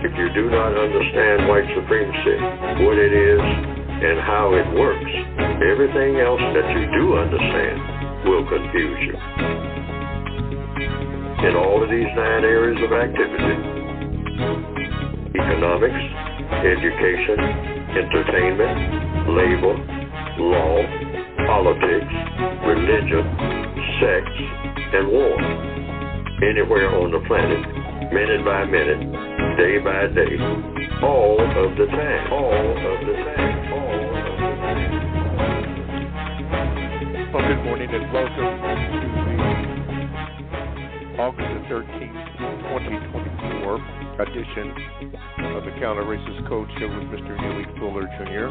If you do not understand white supremacy, what it is, and how it works, everything else that you do understand will confuse you. In all of these 9 areas of activity, economics, education, entertainment, labor, law, politics, religion, sex, and war, anywhere on the planet, minute by minute, day by day, all of the time, all of the time, all of the time. Well, good morning and welcome to the August the 13th, 2024 edition of the Counter Racist Code Show with Mr. Neely Fuller Jr.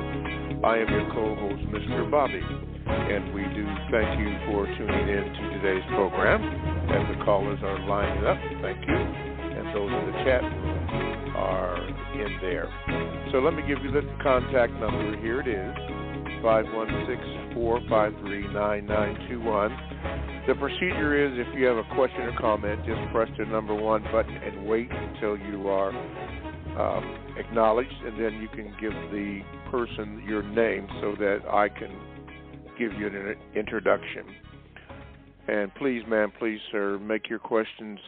I am your co-host, Mr. Bobby, and we do thank you for tuning in to today's program. As the callers are lining up, thank you, and those in the chat room are in there. So let me give you the contact number. Here it is, 516-453-9921. The procedure is, if you have a question or comment, just press the number 1 button and wait until you are acknowledged, and then you can give the person your name so that I can give you an introduction. And please, ma'am, please, sir, make your questions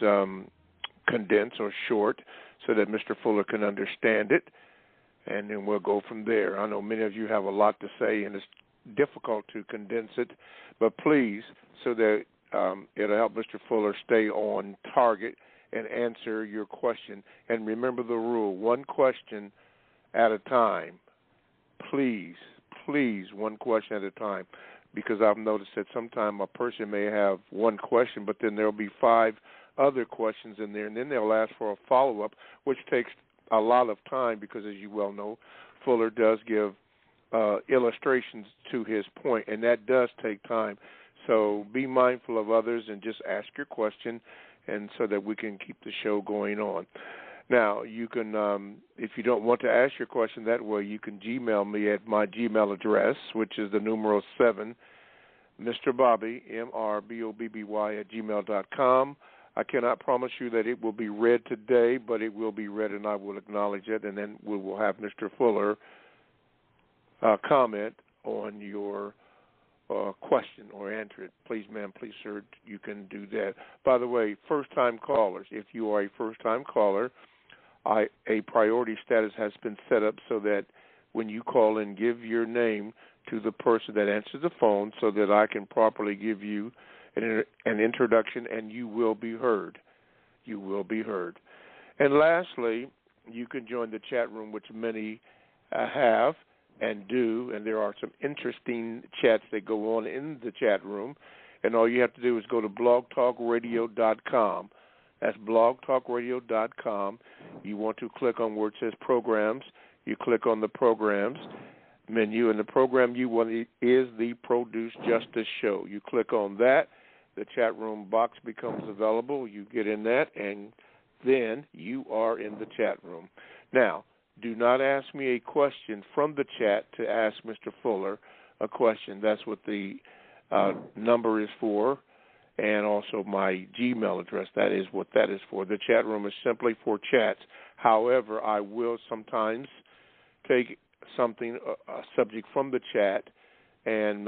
condensed or short so that Mr. Fuller can understand it, and then we'll go from there. I know many of you have a lot to say, and it's difficult to condense it, but please, so that it'll help Mr. Fuller stay on target and answer your question. And remember the rule, 1 question at a time. Please, 1 question at a time, because I've noticed that sometimes a person may have 1 question, but then there'll be 5 other questions in there, and then they'll ask for a follow-up, which takes a lot of time because, as you well know, Fuller does give illustrations to his point, and that does take time. So be mindful of others and just ask your question, and so that we can keep the show going on. Now, you can, if you don't want to ask your question that way, you can Gmail me at my Gmail address, which is the numeral 7, Mr. Bobby, MRBOBBY @gmail.com. I cannot promise you that it will be read today, but it will be read, and I will acknowledge it, and then we will have Mr. Fuller comment on your question or answer it. Please, ma'am, please, sir, you can do that. By the way, first-time callers, if you are a first-time caller, a priority status has been set up so that when you call in, give your name to the person that answers the phone so that I can properly give you an introduction, and you will be heard. You will be heard. And lastly, you can join the chat room, which many have and do, and there are some interesting chats that go on in the chat room, and all you have to do is go to blogtalkradio.com. That's blogtalkradio.com. You want to click on where it says programs. You click on the programs menu, and the program you want is the Produce Justice Show. You click on that, the chat room box becomes available. You get in that, and then you are in the chat room. Now, do not ask me a question from the chat to ask Mr. Fuller a question. That's what the number is for, and also my Gmail address. That is what that is for. The chat room is simply for chats. However, I will sometimes take something, a subject from the chat, and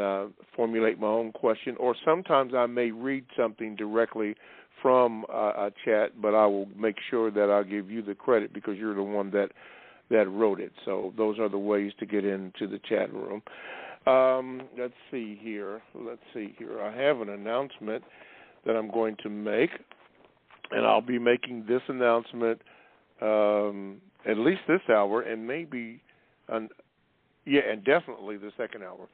formulate my own question, or sometimes I may read something directly from a chat, but I will make sure that I'll give you the credit because you're the one that wrote it. So those are the ways to get into the chat room. Let's see here. I have an announcement that I'm going to make, and I'll be making this announcement at least this hour, and maybe, and definitely the second hour.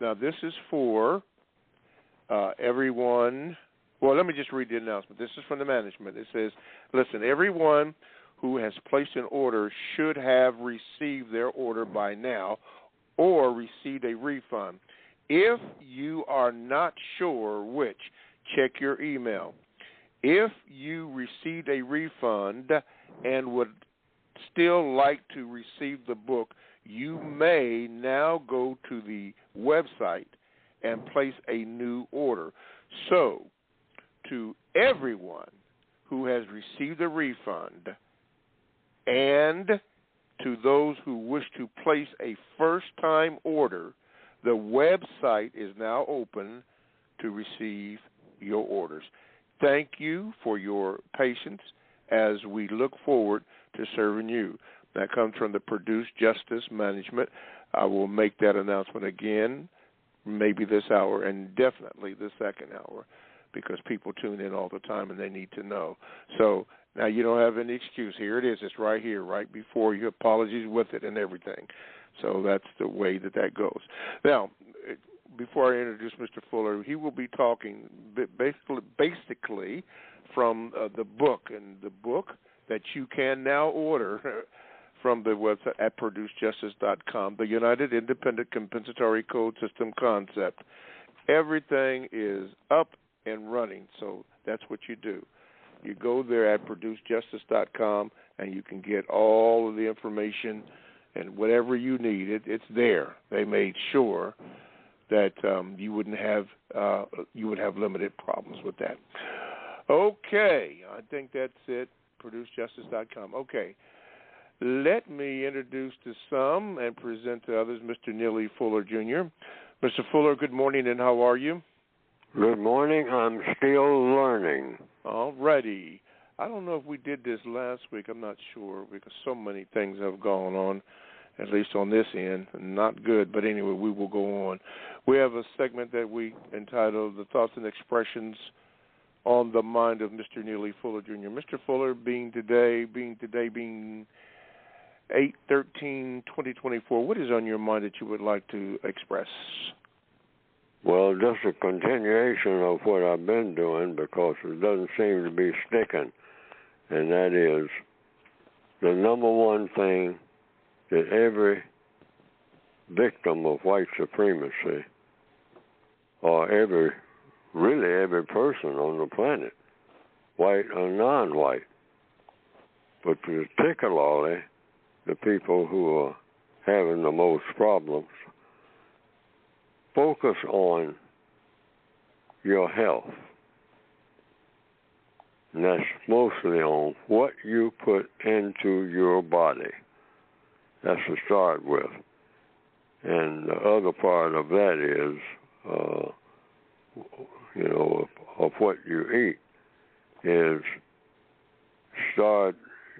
Now, this is for everyone. Well, let me just read the announcement. This is from the management. It says, listen, everyone who has placed an order should have received their order by now or received a refund. If you are not sure which, check your email. If you received a refund and would still like to receive the book, you may now go to the website and place a new order. So, to everyone who has received a refund And to those who wish to place a first-time order, the website is now open to receive your orders. Thank you for your patience as we look forward to serving you. That comes from the Produce Justice Management. I will make that announcement again, maybe this hour and definitely the second hour, because people tune in all the time and they need to know. So now you don't have any excuse. Here it is. It's right here, right before you. Apologies with it and everything. So that's the way that goes. Now, before I introduce Mr. Fuller, he will be talking basically from the book, and the book that you can now order from the website at producejustice.com, the United Independent Compensatory Code System Concept. Everything is up and running, so that's what you do. You go there at producejustice.com, and you can get all of the information and whatever you need. It's there. They made sure that you would have limited problems with that. Okay, I think that's it. ProduceJustice.com. Okay, let me introduce to some and present to others Mr. Neely Fuller, Jr. Mr. Fuller, good morning, and how are you? Good morning. I'm still learning. All righty. I don't know if we did this last week. I'm not sure because so many things have gone on, at least on this end. Not good, but anyway, we will go on. We have a segment that we entitled The Thoughts and Expressions on the Mind of Mr. Neely Fuller, Jr. Mr. Fuller, being today 8/13/2024, what is on your mind that you would like to express? Well, just a continuation of what I've been doing because it doesn't seem to be sticking, and that is the number one thing that every victim of white supremacy, or every person on the planet, white or non-white, but particularly the people who are having the most problems, focus on your health. And that's mostly on what you put into your body. That's to start with. And the other part of that is, of what you eat, is start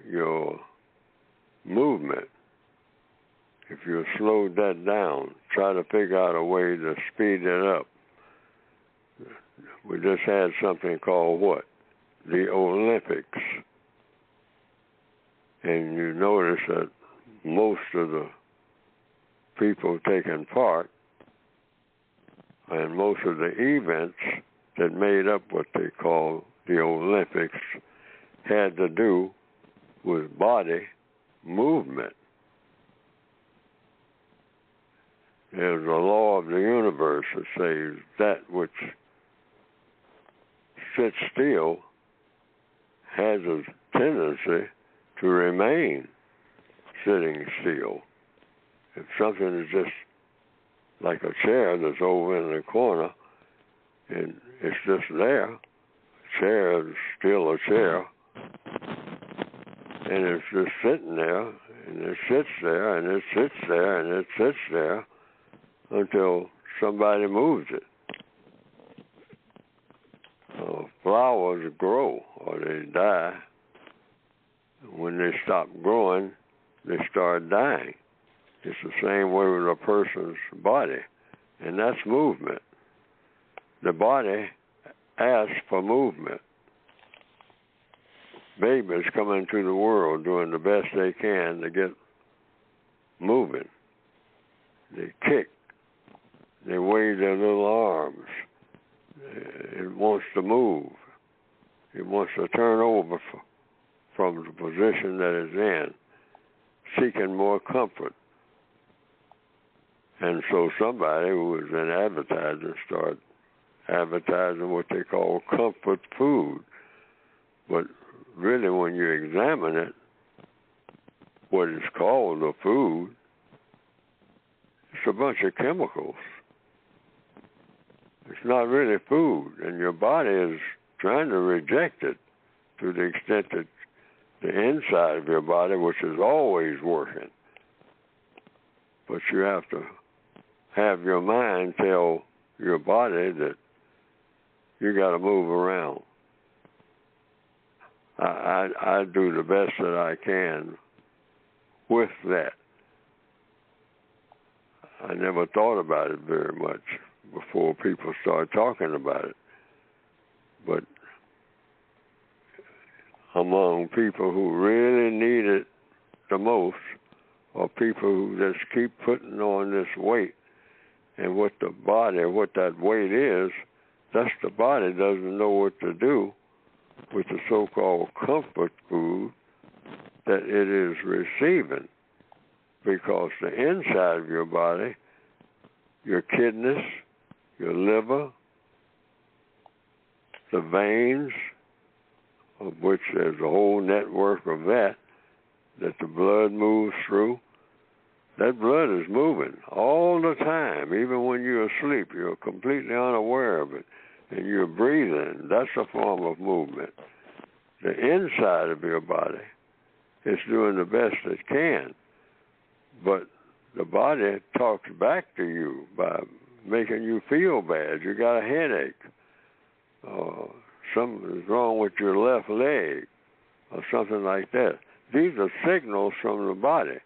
your movement. If you slow that down, try to figure out a way to speed it up. We just had something called what? The Olympics. And you notice that most of the people taking part and most of the events that made up what they call the Olympics had to do with body movement. There's a law of the universe that says that which sits still has a tendency to remain sitting still. If something is just like a chair that's over in the corner and it's just there, a chair is still a chair, and it's just sitting there, and it sits there, and it sits there, and it sits there, until somebody moves it. Flowers grow or they die. When they stop growing, they start dying. It's the same way with a person's body, and that's movement. The body asks for movement. Babies come into the world doing the best they can to get moving. They kick. They wave their little arms. It wants to move. It wants to turn over from the position that it's in, seeking more comfort. And so somebody who was in advertising started advertising what they call comfort food. But really, when you examine it, what is called a food, it's a bunch of chemicals. It's not really food, and your body is trying to reject it to the extent that the inside of your body, which is always working. But you have to have your mind tell your body that you got to move around. I do the best that I can with that. I never thought about it very much before people started talking about it. But among people who really need it the most are people who just keep putting on this weight. And what that weight is, that's the body doesn't know what to do with the so-called comfort food that it is receiving. Because the inside of your body, your kidneys, your liver, the veins, of which there's a whole network of that the blood moves through, that blood is moving all the time. Even when you're asleep, you're completely unaware of it. And you're breathing. That's a form of movement. The inside of your body is doing the best it can. But the body talks back to you by making you feel bad. You got a headache. Something's wrong with your left leg or something like that. These are signals from the body.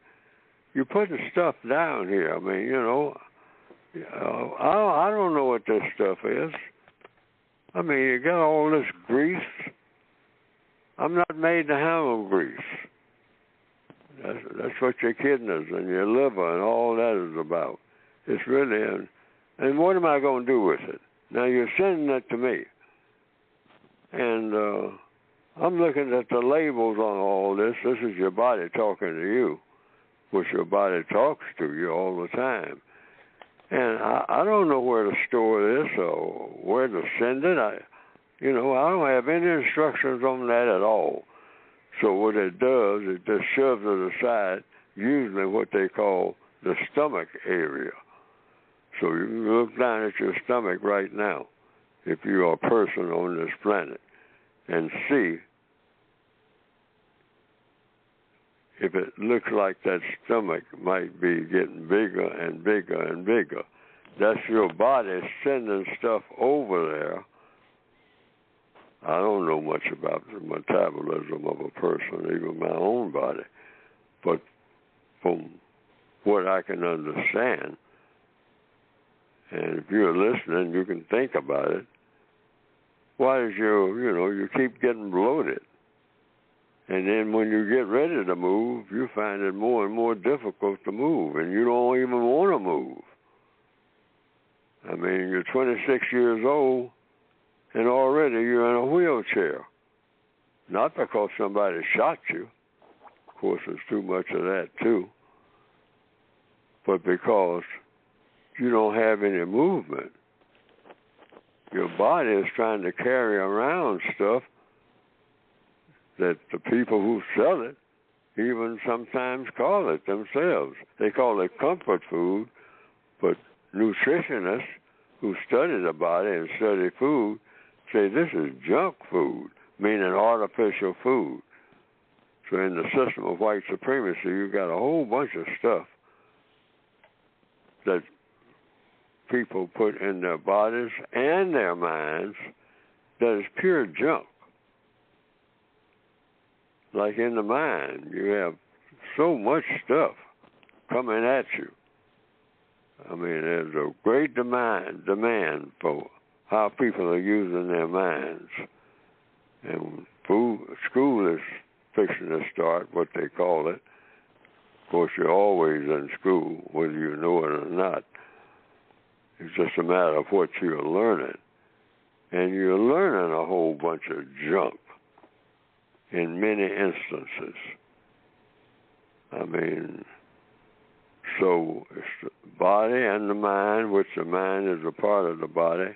You're putting stuff down here. I mean, I don't know what this stuff is. I mean, you got all this grease. I'm not made to handle grease. That's what your kidneys and your liver and all that is about. It's really, and what am I going to do with it? Now, you're sending it to me. And I'm looking at the labels on all this. This is your body talking to you, which your body talks to you all the time. And I don't know where to store this or where to send it. I don't have any instructions on that at all. So what it does, it just shoves it aside, usually what they call the stomach area. So you can look down at your stomach right now, if you are a person on this planet, and see if it looks like that stomach might be getting bigger and bigger and bigger. That's your body sending stuff over there. I don't know much about the metabolism of a person, even my own body. But from what I can understand, and if you're listening, you can think about it. Why is you keep getting bloated? And then when you get ready to move, you find it more and more difficult to move, and you don't even want to move. I mean, you're 26 years old, and already you're in a wheelchair. Not because somebody shot you. Of course, there's too much of that, too. But because you don't have any movement. Your body is trying to carry around stuff that the people who sell it even sometimes call it themselves. They call it comfort food, but nutritionists who study the body and study food say this is junk food, meaning artificial food. So in the system of white supremacy, you've got a whole bunch of stuff that people put in their bodies and their minds that is pure junk. Like in the mind, you have so much stuff coming at you. I mean, there's a great demand for how people are using their minds. And school is fixing to start, what they call it. Of course, you're always in school, whether you know it or not. It's just a matter of what you're learning. And you're learning a whole bunch of junk in many instances. I mean, so it's the body and the mind, which the mind is a part of the body.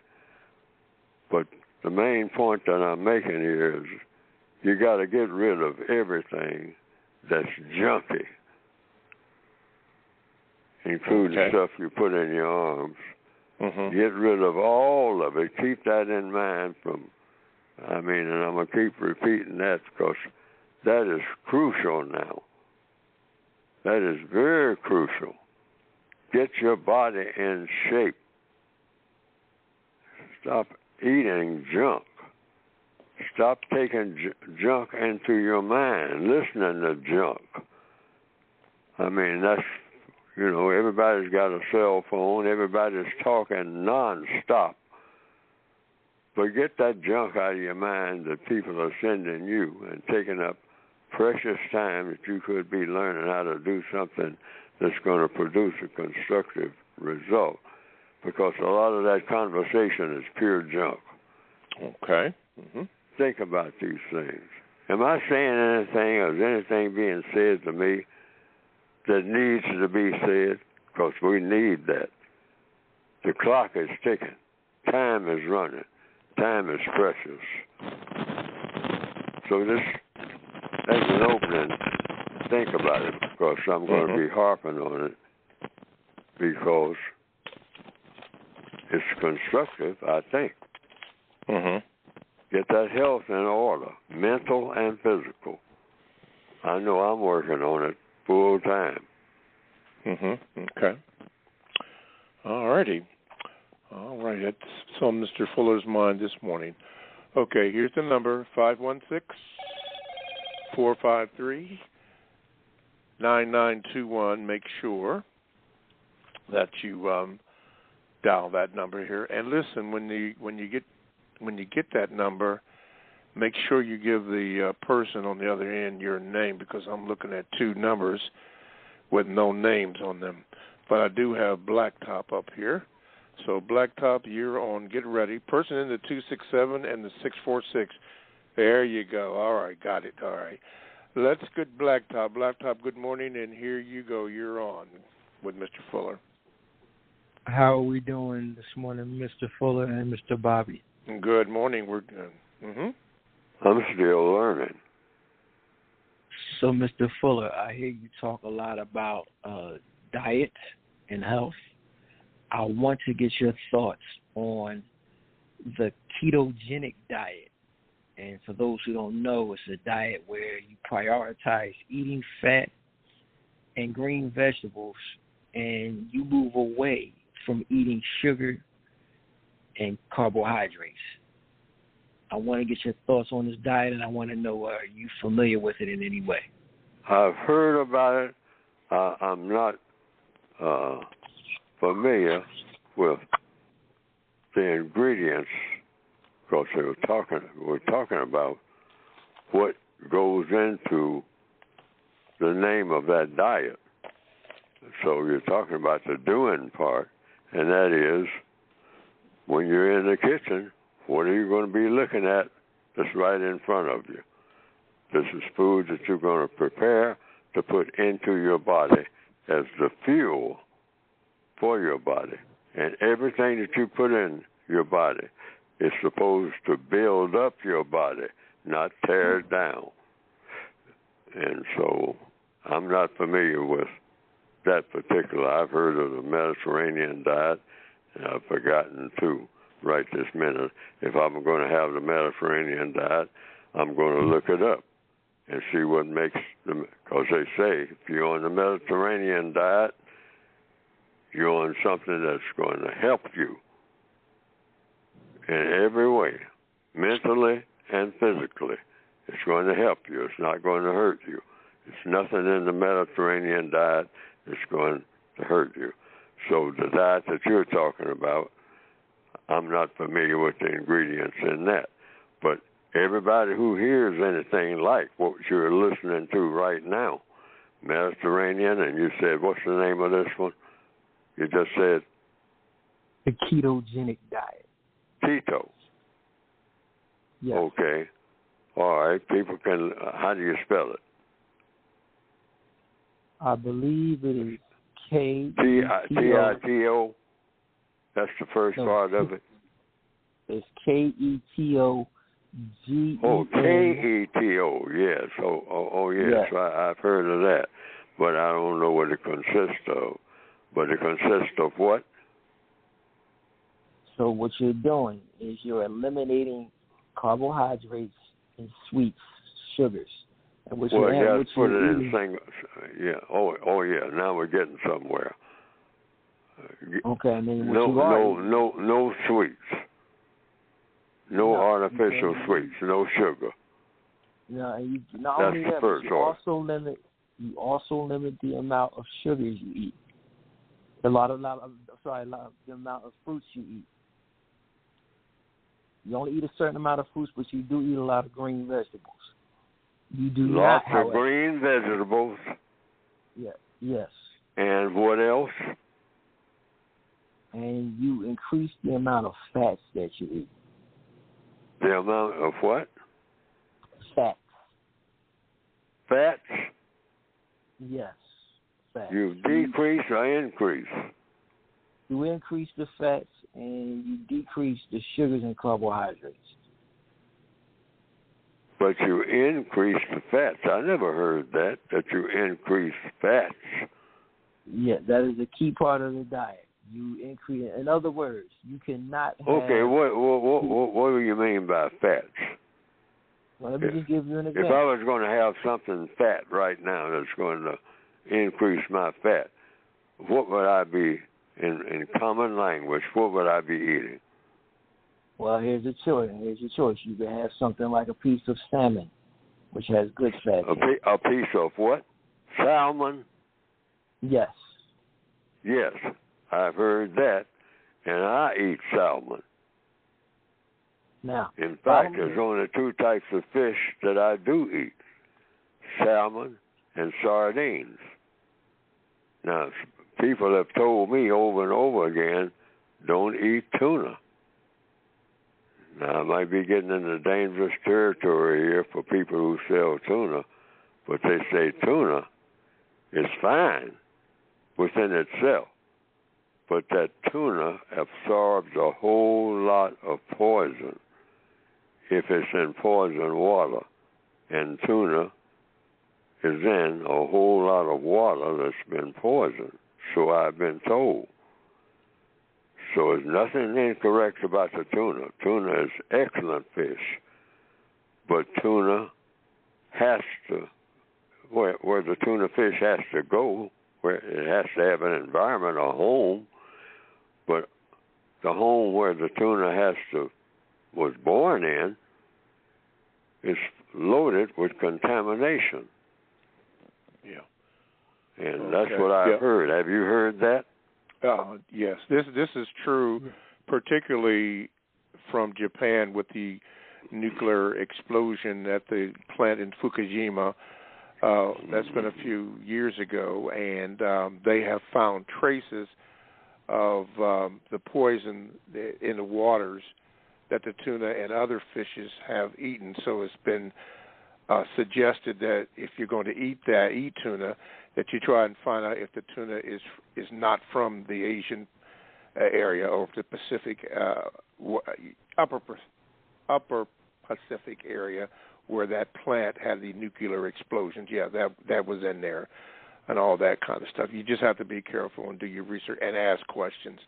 But the main point that I'm making here is you got to get rid of everything that's junky, including stuff you put in your arms. Mm-hmm. Get rid of all of it. Keep that in mind and I'm going to keep repeating that because That is crucial now. That is very crucial. Get your body in shape. Stop eating junk. Stop taking junk into your mind, listening to junk. I mean, that's, everybody's got a cell phone. Everybody's talking nonstop. But get that junk out of your mind that people are sending you and taking up precious time that you could be learning how to do something that's going to produce a constructive result. Because a lot of that conversation is pure junk. Okay. Mm-hmm. Think about these things. Am I saying anything, or is anything being said to me that needs to be said? Because we need that. The clock is ticking. Time is running. Time is precious. So this, as an opening, think about it, because I'm going to be harping on it, because it's constructive, I think. Mm-hmm. Get that health in order, mental and physical. I know I'm working on it full time. Mm-hmm. Okay. All righty. All right. That's on Mr. Fuller's mind this morning. Okay, here's the number, 516-453-9921. Make sure that you dial that number here. And listen, when you get that number, make sure you give the person on the other end your name, because I'm looking at two numbers with no names on them. But I do have Blacktop up here. So Blacktop, you're on. Get ready. Person in the 267 and the 646. There you go. All right, got it. All right. Let's get Blacktop. Blacktop, good morning, and here you go. You're on with Mr. Fuller. How are we doing this morning, Mr. Fuller and Mr. Bobby? Good morning. We're good. Mm-hmm. I'm still learning. So, Mr. Fuller, I hear you talk a lot about diet and health. I want to get your thoughts on the ketogenic diet. And for those who don't know, it's a diet where you prioritize eating fat and green vegetables, and you move away from eating sugar and carbohydrates. I want to get your thoughts on this diet, and I want to know, are you familiar with it in any way? I've heard about it. I'm not familiar with the ingredients, because we're talking about what goes into the name of that diet. So you're talking about the doing part, and that is, when you're in the kitchen, what are you going to be looking at that's right in front of you? This is food that you're going to prepare to put into your body as the fuel for your body. And everything that you put in your body is supposed to build up your body, not tear it down. And so I'm not familiar with that particular. I've heard of the Mediterranean diet, and I've forgotten to right this minute. If I'm going to have the Mediterranean diet, I'm going to look it up and see what makes them, because they say if you're on the Mediterranean diet, you're on something that's going to help you in every way, mentally and physically. It's going to help you. It's not going to hurt you. There's nothing in the Mediterranean diet that's going to hurt you. So the diet that you're talking about, I'm not familiar with the ingredients in that. But everybody who hears anything like what you're listening to right now, Mediterranean, and you said, what's the name of this one? You just said? The ketogenic diet. Keto. Yes. Okay. All right. People can, how do you spell it? I believe it is K-E-T-O. That's the first part of it? It's K-E-T-O. G-E-N. Oh, K-E-T-O, yes. Oh, yes. Yes. I've heard of that. But I don't know what it consists of. But it consists of what? So what you're doing is you're eliminating carbohydrates and sweets, sugars. And what well, you just put it in single. Yeah. Oh, yeah. Now we're getting somewhere. Okay, and then no sweets. No artificial sweets. No sugar. Yeah, and you not That's only the that, first but you also limit the amount of sugars you eat. The amount of fruits you eat. You only eat a certain amount of fruits, but you do eat a lot of green vegetables. You do Lots of green vegetables. Yeah. Yes. And what else? And you increase the amount of fats that you eat. The amount of what? Fats. Fats? Yes. Fats. You decrease or increase? You increase the fats and you decrease the sugars and carbohydrates. But you increase the fats. I never heard that you increase fats. Yeah, that is a key part of the diet. You increase. In other words, you cannot have. Okay, what do you mean by fats? Well, let me just give you an example. If I was going to have something fat right now that's going to increase my fat, what would I be, in common language, what would I be eating? Well, here's your choice. You can have something like a piece of salmon, which has good fat. A piece of what? Salmon? Yes. Yes, I've heard that, and I eat salmon. Now, in fact, there's only two types of fish that I do eat, salmon and sardines. Now, people have told me over and over again, don't eat tuna. Now, I might be getting into dangerous territory here for people who sell tuna, but they say tuna is fine within itself, but that tuna absorbs a whole lot of poison if it's in poison water, and tuna is in a whole lot of water that's been poisoned, so I've been told. So there's nothing incorrect about the tuna. Tuna is excellent fish, but tuna has to, where the tuna fish has to go, where it has to have an environment, a home, but the home where the tuna was born in is loaded with contamination. Yeah. And that's what I've heard. Have you heard that? Yes. This is true, particularly from Japan with the nuclear explosion at the plant in Fukushima. That's been a few years ago, and they have found traces of the poison in the waters that the tuna and other fishes have eaten. So it's been suggested that if you're going to eat tuna, that you try and find out if the tuna is not from the Asian area or the Pacific, upper Pacific area where that plant had the nuclear explosions. Yeah, that was in there and all that kind of stuff. You just have to be careful and do your research and ask questions.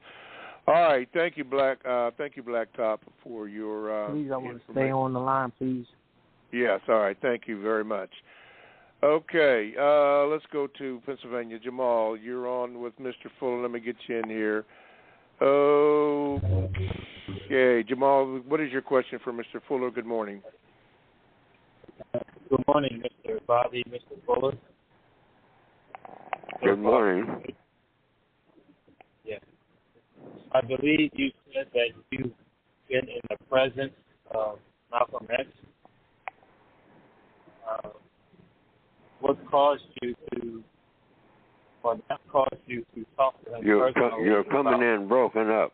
All right, thank you, Blacktop, for your please, I want to stay on the line, please. Yes, all right, thank you very much. Okay, let's go to Pennsylvania. Jamal, you're on with Mr. Fuller. Let me get you in here. Okay, Jamal, what is your question for Mr. Fuller? Good morning. Good morning, Mr. Bobby, Mr. Fuller. Good morning. Yes. I believe you said that you've been in the presence of Malcolm X. What caused you to talk to him? You're coming in broken up.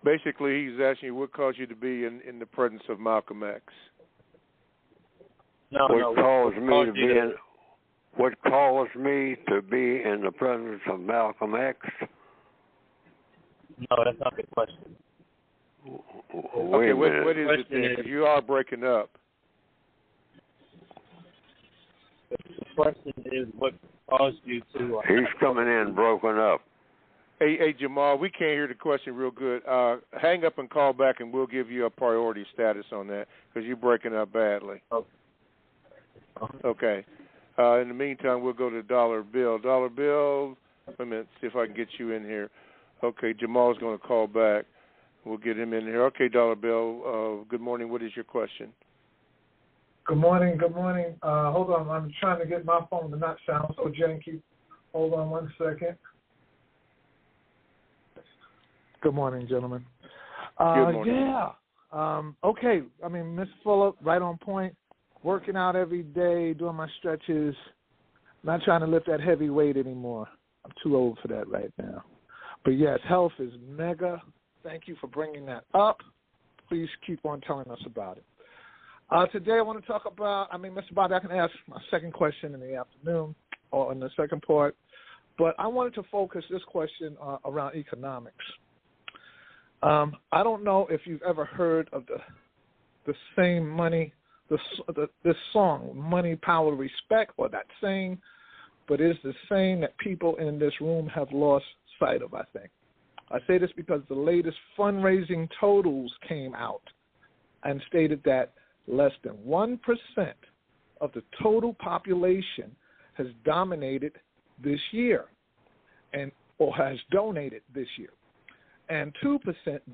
Basically, he's asking you what caused you to be in the presence of Malcolm X. What caused me to be in the presence of Malcolm X? No, that's not the question. Okay, what is it then? Because you are breaking up. The question is what caused you to... He's coming in broken up. Hey, Jamal, we can't hear the question real good. Hang up and call back, and we'll give you a priority status on that because you're breaking up badly. Okay. Okay. In the meantime, we'll go to Dollar Bill. Dollar Bill, let me see if I can get you in here. Okay, Jamal's going to call back. We'll get him in here. Okay, Dollar Bill, good morning. What is your question? Good morning. Hold on. I'm trying to get my phone to not sound so janky. Hold on 1 second. Good morning, gentlemen. Good morning. Yeah. Okay. I mean, Miss Fuller, right on point. Working out every day, doing my stretches. Not trying to lift that heavy weight anymore. I'm too old for that right now. But, yes, health is mega. Thank you for bringing that up. Please keep on telling us about it. Today I want to talk about, Mr. Bobby, I can ask my second question in the afternoon or in the second part, but I wanted to focus this question around economics. I don't know if you've ever heard of the same money, this song, Money, Power, Respect, or that saying, but it's the saying that people in this room have lost sight of, I think. I say this because the latest fundraising totals came out and stated that less than 1% of the total population has dominated this year or has donated this year, and 2%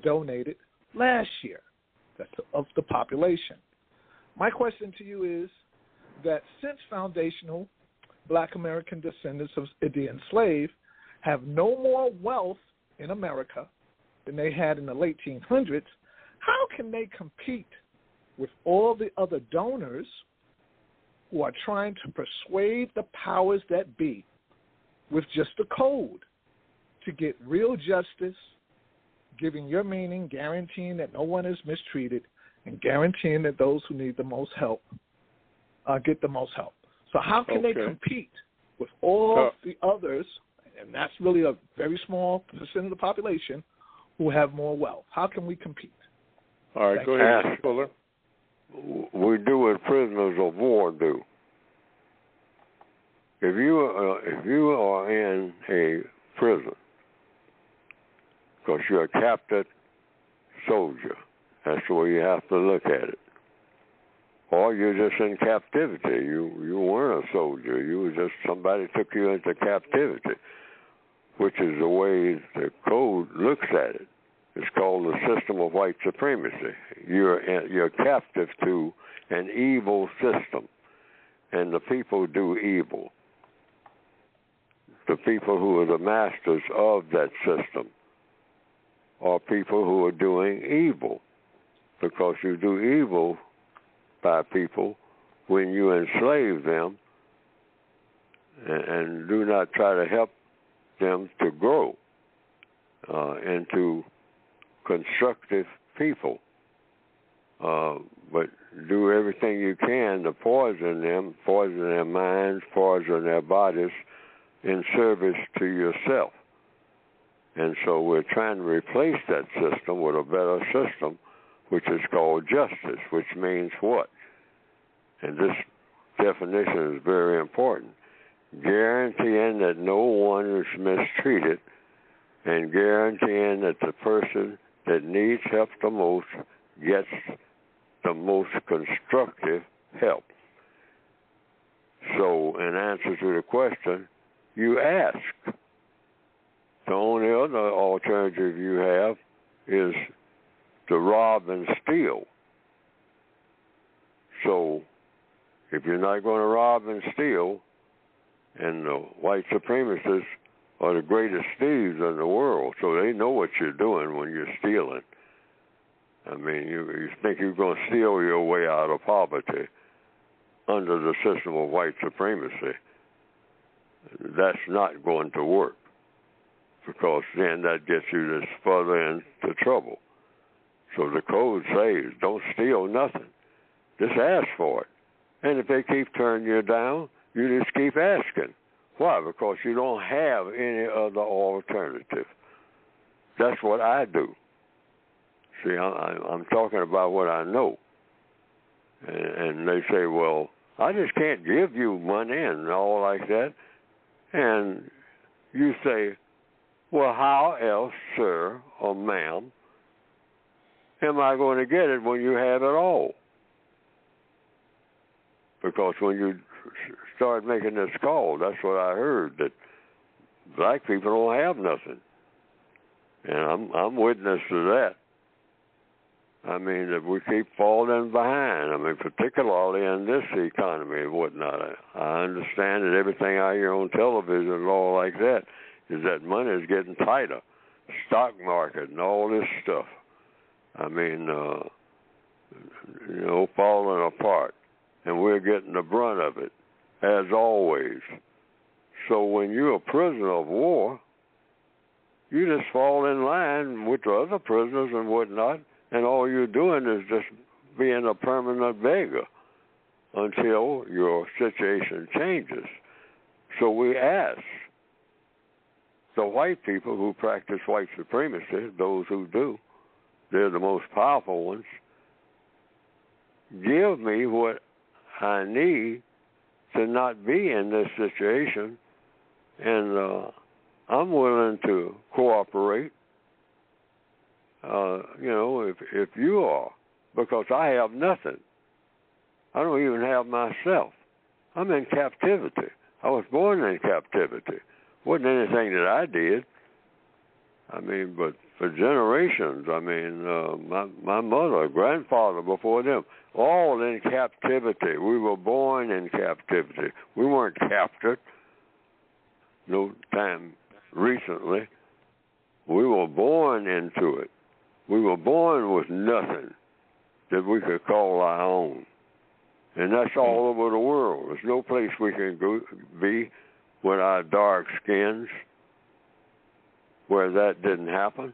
donated last year. That's of the population. My question to you is that since foundational Black American descendants of the enslaved have no more wealth in America than they had in the late 1800s, how can they compete with all the other donors who are trying to persuade the powers that be with just a code to get real justice, giving your meaning, guaranteeing that no one is mistreated, and guaranteeing that those who need the most help get the most help? So how can they compete with all the others, and that's really a very small percent of the population, who have more wealth? How can we compete? All right, go ahead, Mr. Fuller. We do what prisoners of war do. If you are in a prison because you're a captive soldier, that's the way you have to look at it. Or you're just in captivity. You weren't a soldier. You were just somebody took you into captivity, which is the way the code looks at it. It's called the system of white supremacy. You're captive to an evil system, and the people do evil. The people who are the masters of that system are people who are doing evil, because you do evil by people when you enslave them and do not try to help them to grow into constructive people, but do everything you can to poison them, poison their minds, poison their bodies in service to yourself. And so we're trying to replace that system with a better system, which is called justice, which means what? And this definition is very important. Guaranteeing that no one is mistreated and guaranteeing that the person that needs help the most gets the most constructive help. So in answer to the question, you ask. The only other alternative you have is to rob and steal. So if you're not going to rob and steal, and the white supremacists are the greatest thieves in the world, so they know what you're doing when you're stealing. I mean, you think you're going to steal your way out of poverty under the system of white supremacy. That's not going to work, because then that gets you this further into trouble. So the code says, don't steal nothing. Just ask for it. And if they keep turning you down, you just keep asking. Why? Because you don't have any other alternative. That's what I do. See, I'm talking about what I know. And they say, well, I just can't give you money and all like that. And you say, well, how else, sir or ma'am, am I going to get it when you have it all? because when you start making this call, that's what I heard, that black people don't have nothing. And I'm witness to that. I mean, that we keep falling behind. I mean, particularly in this economy and whatnot. I understand that everything I hear on television and all like that is that money is getting tighter. Stock market and all this stuff. I mean, falling apart. And we're getting the brunt of it, as always. So when you're a prisoner of war, you just fall in line with the other prisoners and whatnot, and all you're doing is just being a permanent beggar until your situation changes. So we ask the white people who practice white supremacy, those who do, they're the most powerful ones, give me what I need to not be in this situation, and I'm willing to cooperate, if you are, because I have nothing. I don't even have myself. I'm in captivity. I was born in captivity. Wasn't anything that I did. I mean, but for generations, I mean, my mother, grandfather before them, all in captivity. We were born in captivity. We weren't captured no time recently. We were born into it. We were born with nothing that we could call our own. And that's all over the world. There's no place we can be with our dark skins where that didn't happen.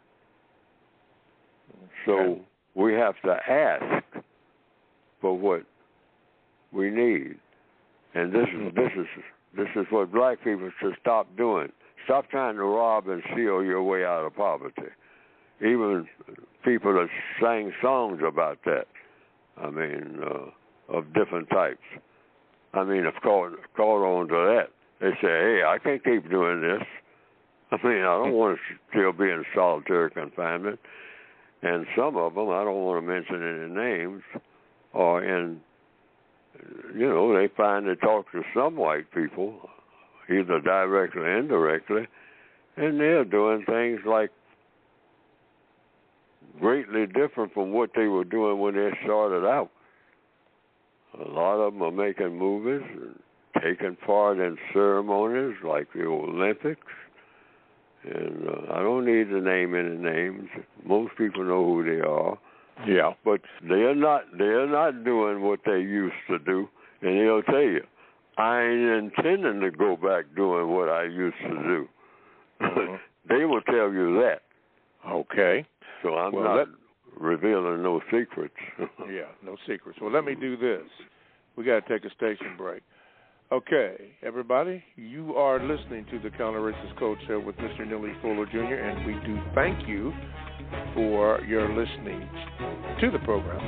So we have to ask for what we need. And this is what black people should stop doing. Stop trying to rob and steal your way out of poverty. Even people that sang songs about that, I mean, of different types. I mean, if caught on to that, they say, hey, I can't keep doing this. I mean, I don't want to still be in solitary confinement. And some of them, I don't want to mention any names, are in, they finally talk to some white people, either directly or indirectly, and they're doing things like greatly different from what they were doing when they started out. A lot of them are making movies and taking part in ceremonies like the Olympics. And I don't need to name any names. Most people know who they are. Yeah. But they're not doing what they used to do. And they'll tell you, I ain't intending to go back doing what I used to do. They will tell you that. Okay. So I'm not revealing no secrets. Yeah, no secrets. Well, let me do this. We got to take a station break. Okay, everybody, you are listening to the Counter-Racist Code Show with Mr. Neely Fuller Jr., and we do thank you for your listening to the program.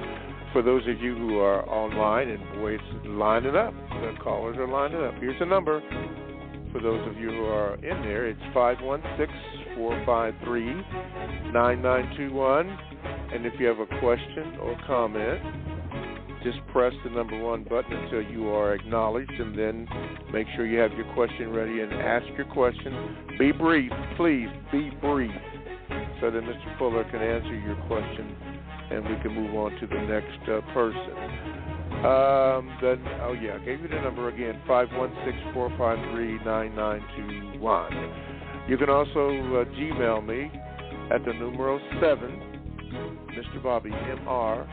For those of you who are online, and boy, it's lining up. The callers are lining up. Here's the number. For those of you who are in there, it's 516-453-9921. And if you have a question or comment, just press the number 1 button until you are acknowledged, and then make sure you have your question ready and ask your question. Be brief, please, be brief, so that Mr. Fuller can answer your question, and we can move on to the next person. I gave you the number again, 516-453-9921. You can also Gmail me at the numero 7, Mr. Bobby, MrBobby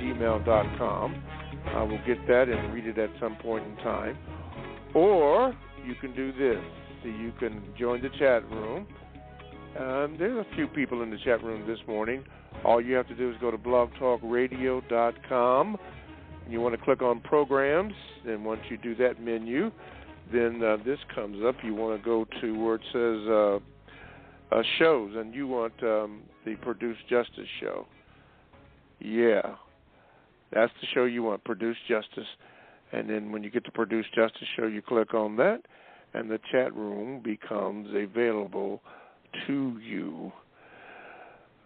@gmail.com. I will get that and read it at some point in time. Or you can do this. You can join the chat room. There's a few people in the chat room this morning. All you have to do is go to blogtalkradio.com. You want to click on programs, and once you do that menu, then this comes up. You want to go to where it says shows, and you want the Produce Justice show. Yeah, that's the show you want, Produce Justice. And then when you get to Produce Justice show, you click on that, and the chat room becomes available to you.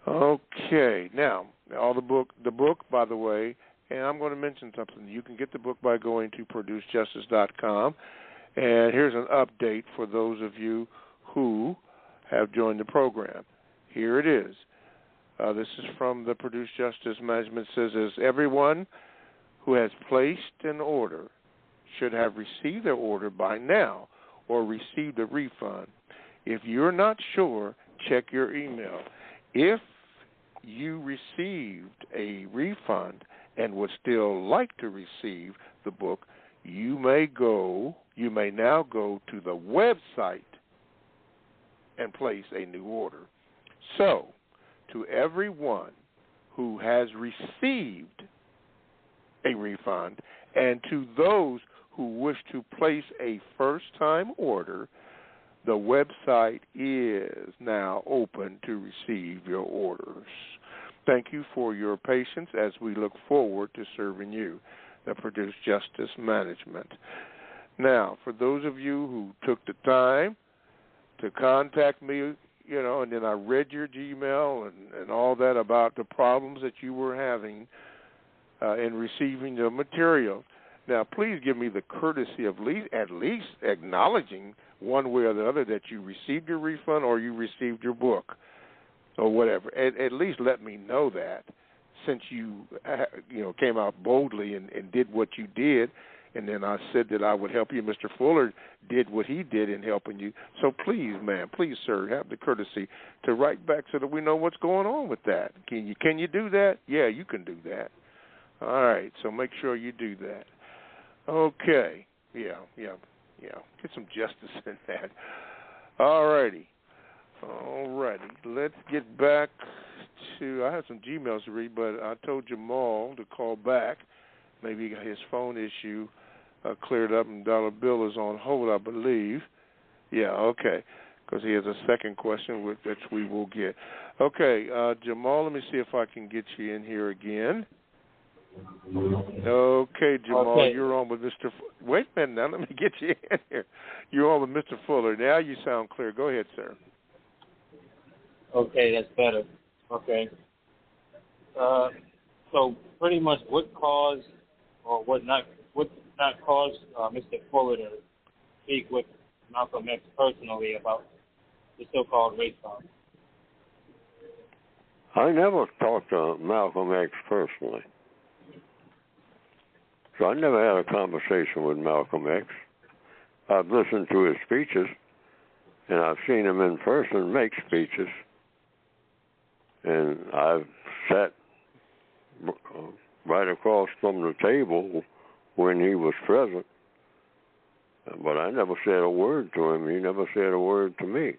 Okay, now the book, by the way, And I'm going to mention something. You can get the book by going to producejustice.com. And here's an update for those of you who have joined the program. Here it is. This is from the Produce Justice Management. It says, everyone who has placed an order should have received their order by now or received a refund. If you're not sure, check your email. If you received a refund and would still like to receive the book, you may now go to the website and place a new order. So, to everyone who has received a refund and to those who wish to place a first-time order, the website is now open to receive your orders. Thank you for your patience as we look forward to serving you, the Produce Justice Management. Now, for those of you who took the time to contact me, and then I read your Gmail and all that about the problems that you were having in receiving the material. Now, please give me the courtesy of at least acknowledging one way or the other that you received your refund or you received your book or whatever. At least let me know that, since you came out boldly and did what you did. And then I said that I would help you. Mr. Fuller did what he did in helping you. So please, ma'am, please, sir, have the courtesy to write back so that we know what's going on with that. Can you do that? Yeah, you can do that. All right, so make sure you do that. Okay. Yeah. Get some justice in that. All righty. Let's get back to, I have some Gmails to read, but I told Jamal to call back. Maybe he got his phone issue cleared up, and Dollar Bill is on hold, I believe. Yeah, okay, because he has a second question, which we will get. Okay, Jamal, let me see if I can get you in here again. Okay, Jamal, okay. You're on with Mr. Wait a minute now, let me get you in here. You're on with Mr. Fuller. Now you sound clear. Go ahead, sir. Okay, that's better. Okay. So pretty much what caused or what not caused Mr. Fuller to speak with Malcolm X personally about the so-called race bomb? I never talked to Malcolm X personally. So I never had a conversation with Malcolm X. I've listened to his speeches, and I've seen him in person make speeches. And I've sat right across from the table when he was present. But I never said a word to him. He never said a word to me.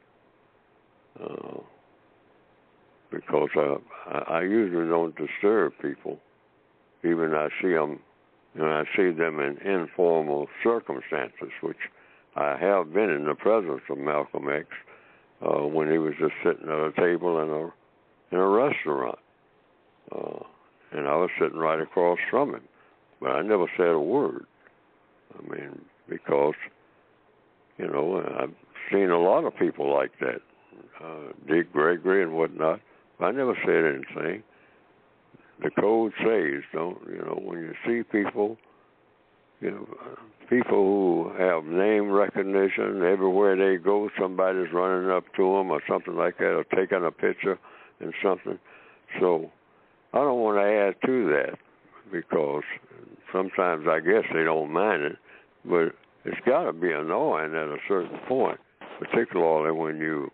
Because I usually don't disturb people, even I see them. I see them in informal circumstances, which I have been in the presence of Malcolm X when he was just sitting at a table in a restaurant. And I was sitting right across from him. But I never said a word. I mean, because, I've seen a lot of people like that, Dick Gregory and whatnot. I never said anything. The code says, when you see people, people who have name recognition, everywhere they go, somebody's running up to them or something like that, or taking a picture and something. So I don't want to add to that, because sometimes I guess they don't mind it, but it's got to be annoying at a certain point, particularly when you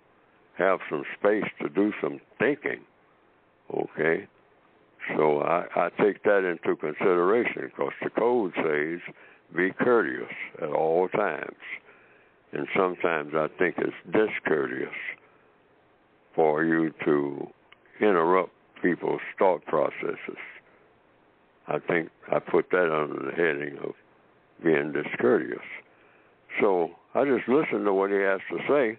have some space to do some thinking, okay? So I take that into consideration, because the code says be courteous at all times. And sometimes I think it's discourteous for you to interrupt people's thought processes. I think I put that under the heading of being discourteous. So I just listen to what he has to say,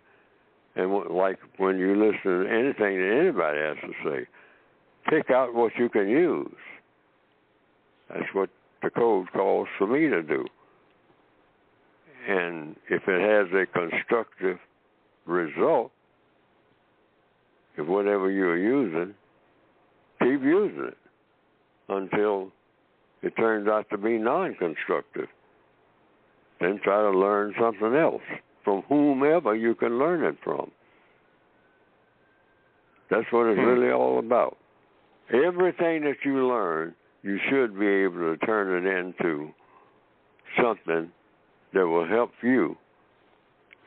and like when you listen to anything that anybody has to say, pick out what you can use. That's what the code calls for me to do. And if it has a constructive result, if whatever you're using, keep using it until it turns out to be non-constructive. Then try to learn something else from whomever you can learn it from. That's what it's really all about. Everything that you learn, you should be able to turn it into something that will help you,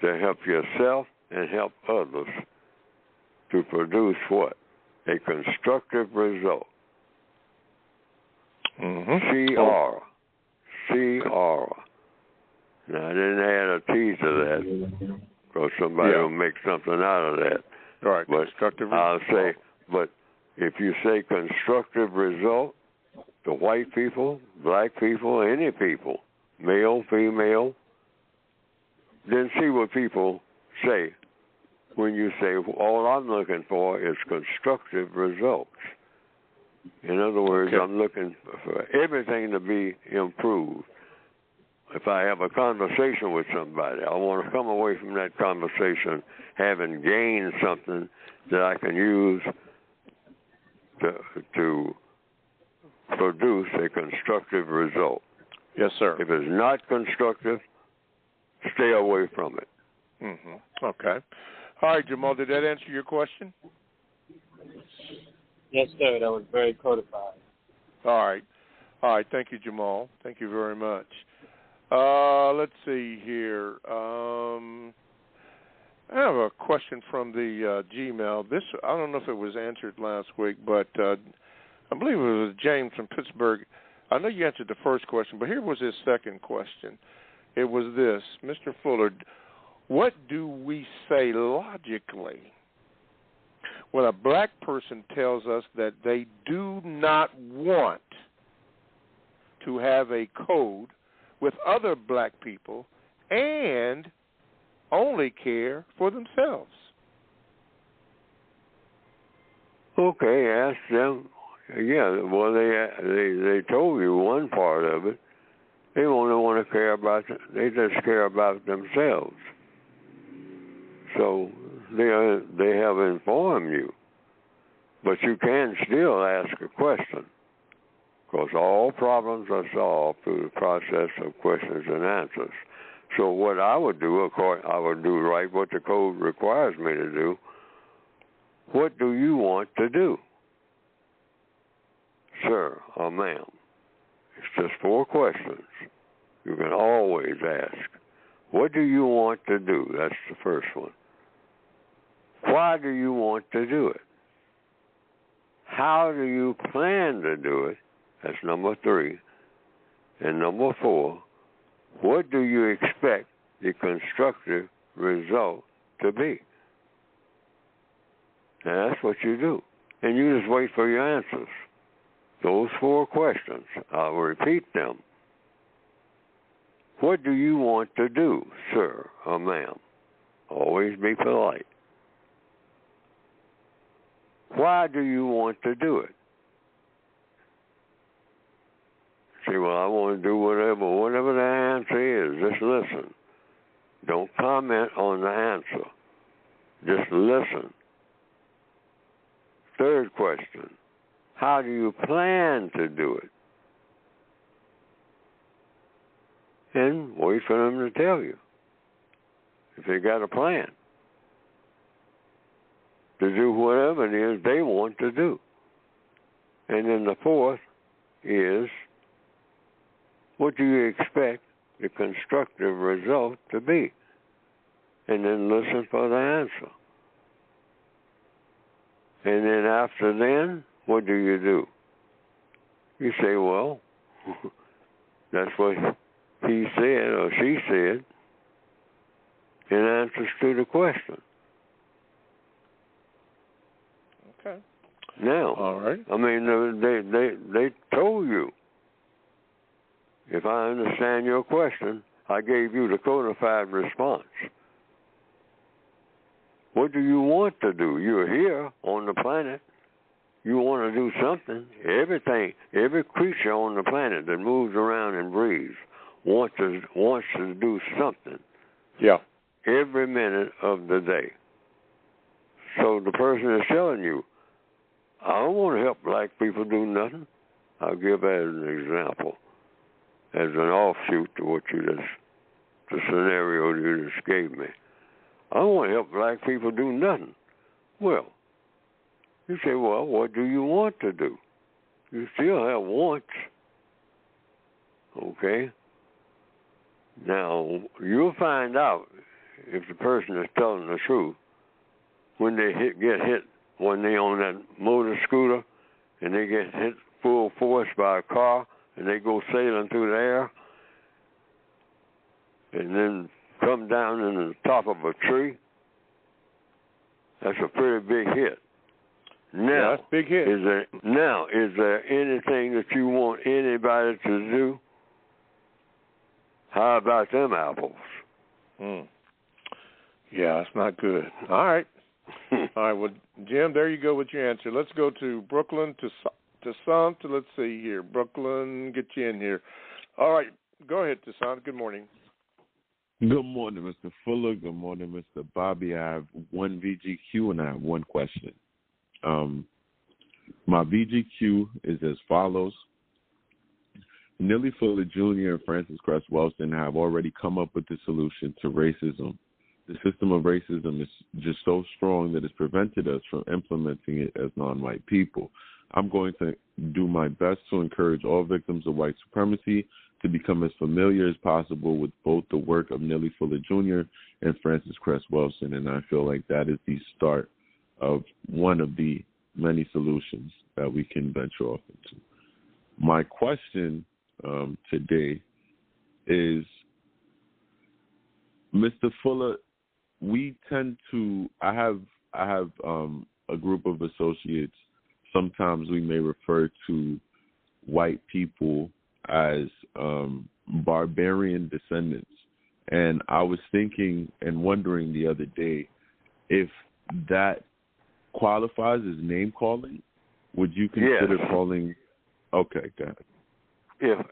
to help yourself and help others to produce what? A constructive result. CR. Now, I didn't add a T to that because somebody will make something out of that. Right. But constructive I'll say, but if you say constructive result, to white people, black people, any people, male, female, then see what people say when you say, all I'm looking for is constructive results. In other words, I'm looking for everything to be improved. If I have a conversation with somebody, I want to come away from that conversation having gained something that I can use to produce a constructive result. Yes, sir. If it's not constructive, stay away from it. Okay. All right, Jamal, did that answer your question? Yes, sir. That was very codified. All right. Thank you, Jamal. Thank you very much. Let's see here. I have a question from the Gmail. This, I don't know if it was answered last week, but I believe it was James from Pittsburgh. I know you answered the first question, but here was his second question. It was this: Mr. Fuller, what do we say logically when a black person tells us that they do not want to have a code with other black people and only care for themselves? Okay, ask them. Yeah, well, they told you one part of it. They only want to care about, they just care about themselves. So they have informed you. But you can still ask a question, because all problems are solved through the process of questions and answers. So what I would do, I would do right what the code requires me to do. What do you want to do? Sir or ma'am. It's just 4 questions. You can always ask. What do you want to do? That's the first one. Why do you want to do it? How do you plan to do it? That's number 3. And number 4, what do you expect the constructive result to be? And that's what you do. And you just wait for your answers. Those 4 questions, I'll repeat them. What do you want to do, sir or ma'am? Always be polite. Why do you want to do it? Say, well, I want to do whatever the answer is. Just listen. Don't comment on the answer. Just listen. Third question. How do you plan to do it? And wait for them to tell you if they got a plan to do whatever it is they want to do. And then the 4th is, what do you expect the constructive result to be? And then listen for the answer. And then after then, what do? You say, well, that's what he said or she said in answers to the question. Okay. Now, all right. I mean, they told you. If I understand your question, I gave you the codified response. What do you want to do? You're here on the planet. You want to do something. Every creature on the planet that moves around and breathes wants to do something. Yeah. Every minute of the day. So the person is telling you, I don't want to help black people do nothing. I'll give that as an example, as an offshoot to what you just, the scenario you just gave me. I don't want to help black people do nothing. Well, you say, well, what do you want to do? You still have wants. Okay? Now, you'll find out if the person is telling the truth when they get hit, when they on that motor scooter and they get hit full force by a car and they go sailing through the air and then come down in the top of a tree. That's a pretty big hit. Now, that's a big hit. Is there anything that you want anybody to do? How about them apples? Yeah, that's not good. All right. All right, well, Jim, there you go with your answer. Let's go to Brooklyn, to Sant. Let's see here. Brooklyn, get you in here. All right, go ahead, Sant. Good morning. Good morning, Mr. Fuller. Good morning, Mr. Bobby. I have one VGQ and I have one question. My VGQ is as follows. Neely Fuller Jr. and Francis Cress Welsing have already come up with the solution to racism. The system of racism is just so strong that it's prevented us from implementing it as non-white people. I'm going to do my best to encourage all victims of white supremacy to become as familiar as possible with both the work of Neely Fuller Jr. and Francis Cress Welsing, and I feel like that is the start of one of the many solutions that we can venture off into. My question today is, Mr. Fuller, we tend to, I have a group of associates. Sometimes we may refer to white people as barbarian descendants. And I was thinking and wondering the other day if that qualifies as name calling. Would you consider calling? Okay, got it. If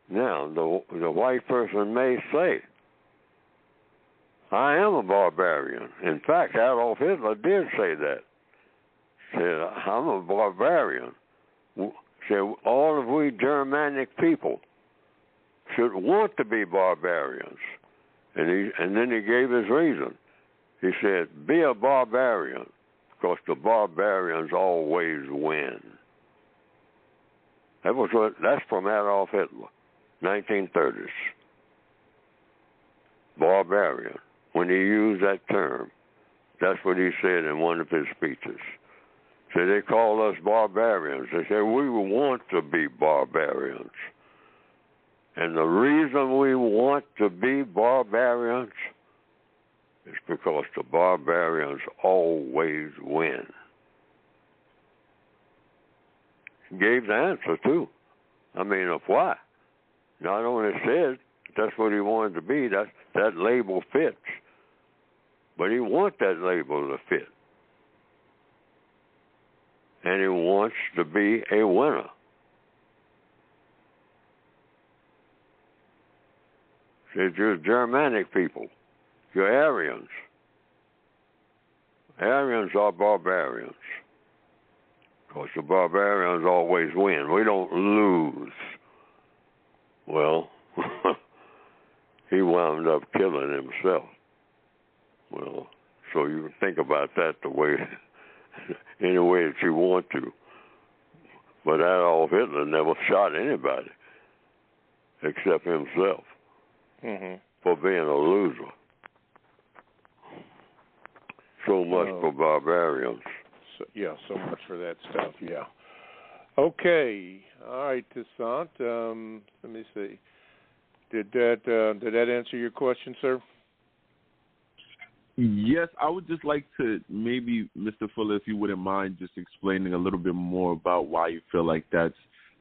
now the white person may say, I am a barbarian. In fact, Adolf Hitler did say that. Said, I'm a barbarian. Said, all of we Germanic people should want to be barbarians. And then he gave his reason. He said, be a barbarian, because the barbarians always win. That's from Adolf Hitler, 1930s. Barbarian. When he used that term, that's what he said in one of his speeches. So they call us barbarians. They say we want to be barbarians. And the reason we want to be barbarians is because the barbarians always win. He gave the answer, too. I mean, of why. Not only said that's what he wanted to be, that label fits. But he wants that label to fit. And he wants to be a winner. Says you're Germanic people. You're Aryans. Aryans are barbarians. Because the barbarians always win. We don't lose. Well, he wound up killing himself. Well, so you can think about that any way that you want to. But Adolf Hitler never shot anybody except himself for being a loser. So much for barbarians. So much for that stuff, yeah. Okay. All right, Toussaint. Let me see. Did that answer your question, sir? Yes, I would just like to maybe, Mr. Fuller, if you wouldn't mind just explaining a little bit more about why you feel like that's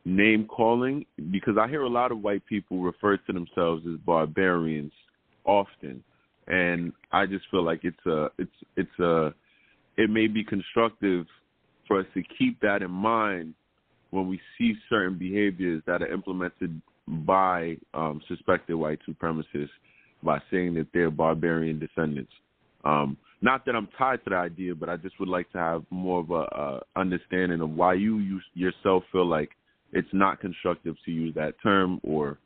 name calling, because I hear a lot of white people refer to themselves as barbarians often, and I just feel like it may be constructive for us to keep that in mind when we see certain behaviors that are implemented by suspected white supremacists by saying that they're barbarian descendants. not that I'm tied to the idea, but I just would like to have more of a understanding of why you yourself feel like it's not constructive to use that term, or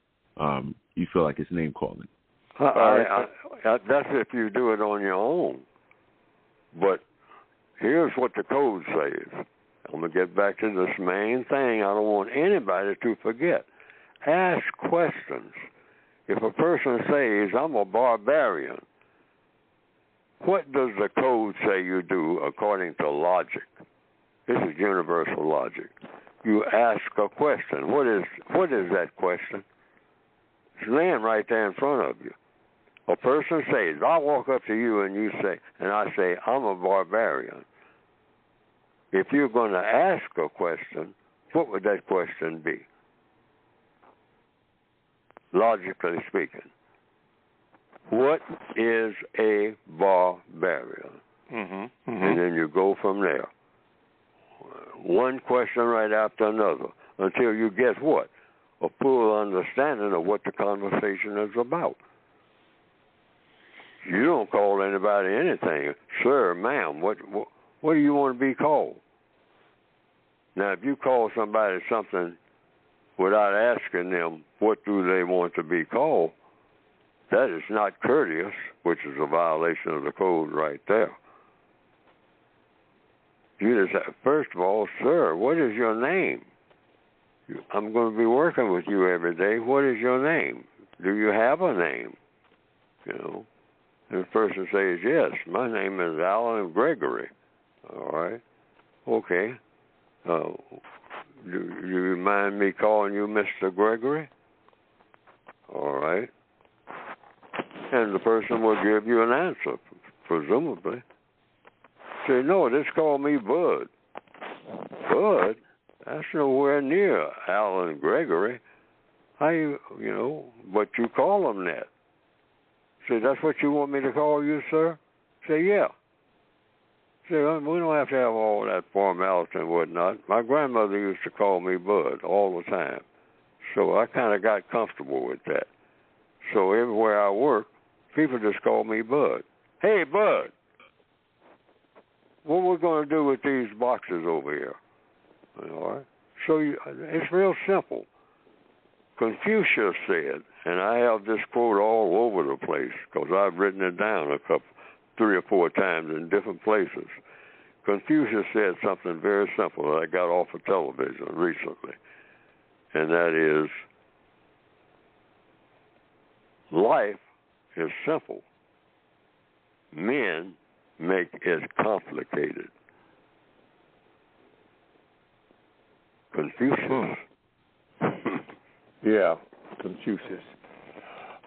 you feel like it's name calling. That's if you do it on your own. But here's what the code says. I'm going to get back to this main thing I don't want anybody to forget. Ask questions. If a person says, I'm a barbarian, what does the code say you do according to logic? This is universal logic. You ask a question. What is that question? It's laying right there in front of you. A person says, I walk up to you and I say, I'm a barbarian. If you're going to ask a question, what would that question be? Logically speaking, what is a barbarian? Mm-hmm. And then you go from there. One question right after another until you get what? A full understanding of what the conversation is about. You don't call anybody anything. Sir, ma'am, what do you want to be called? Now, if you call somebody something without asking them what do they want to be called, that is not courteous, which is a violation of the code right there. You just have, first of all, sir, what is your name? I'm going to be working with you every day. What is your name? Do you have a name? You know, and the person says, yes, my name is Alan Gregory. All right. Okay. Do you mind me calling you Mr. Gregory? All right. And the person will give you an answer, presumably. Say, no, just call me Bud. Bud? That's nowhere near Alan Gregory. How you know, but you call him that. Say, that's what you want me to call you, sir? Say, yeah. Say, we don't have to have all that formality and whatnot. My grandmother used to call me Bud all the time. So I kind of got comfortable with that. So everywhere I work, people just call me Bud. Hey, Bud, what we're going to do with these boxes over here? All right. So it's real simple. Confucius said, and I have this quote all over the place because I've written it down 3 or 4 times in different places. Confucius said something very simple that I got off of television recently, and that is, life is simple. Men make it complicated. Confucius. Yeah, Confucius.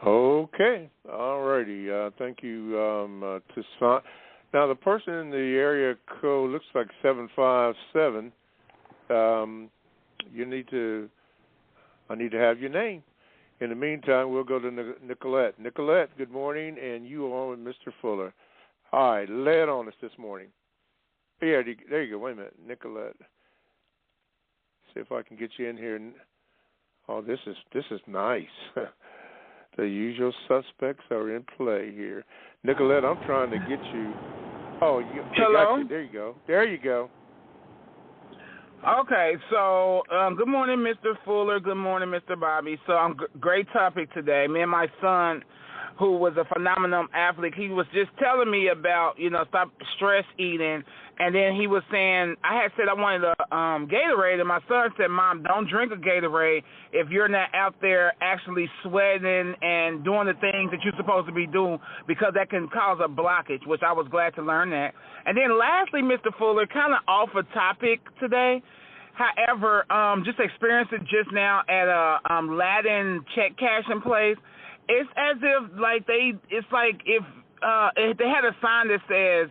Okay, all righty. Thank you, Toussaint. Now, the person in the area code looks like 757. I need to have your name. In the meantime, we'll go to Nicolette. Nicolette, good morning, and you are on with Mr. Fuller. All right, lay it on us this morning. Yeah, there you go. Wait a minute, Nicolette. See if I can get you in here. Oh, this is nice. The usual suspects are in play here. Nicolette, I'm trying to get you. Oh, hello? Got you. There you go. There you go. Okay, so good morning, Mr. Fuller. Good morning, Mr. Bobby. So great topic today. Me and my son, who was a phenomenal athlete, he was just telling me about, stop stress eating. And then he was saying, I had said I wanted a Gatorade, and my son said, Mom, don't drink a Gatorade if you're not out there actually sweating and doing the things that you're supposed to be doing, because that can cause a blockage, which I was glad to learn that. And then lastly, Mr. Fuller, kind of off a topic today. However, just experienced it just now at a Latin check cashing place. It's as if if they had a sign that says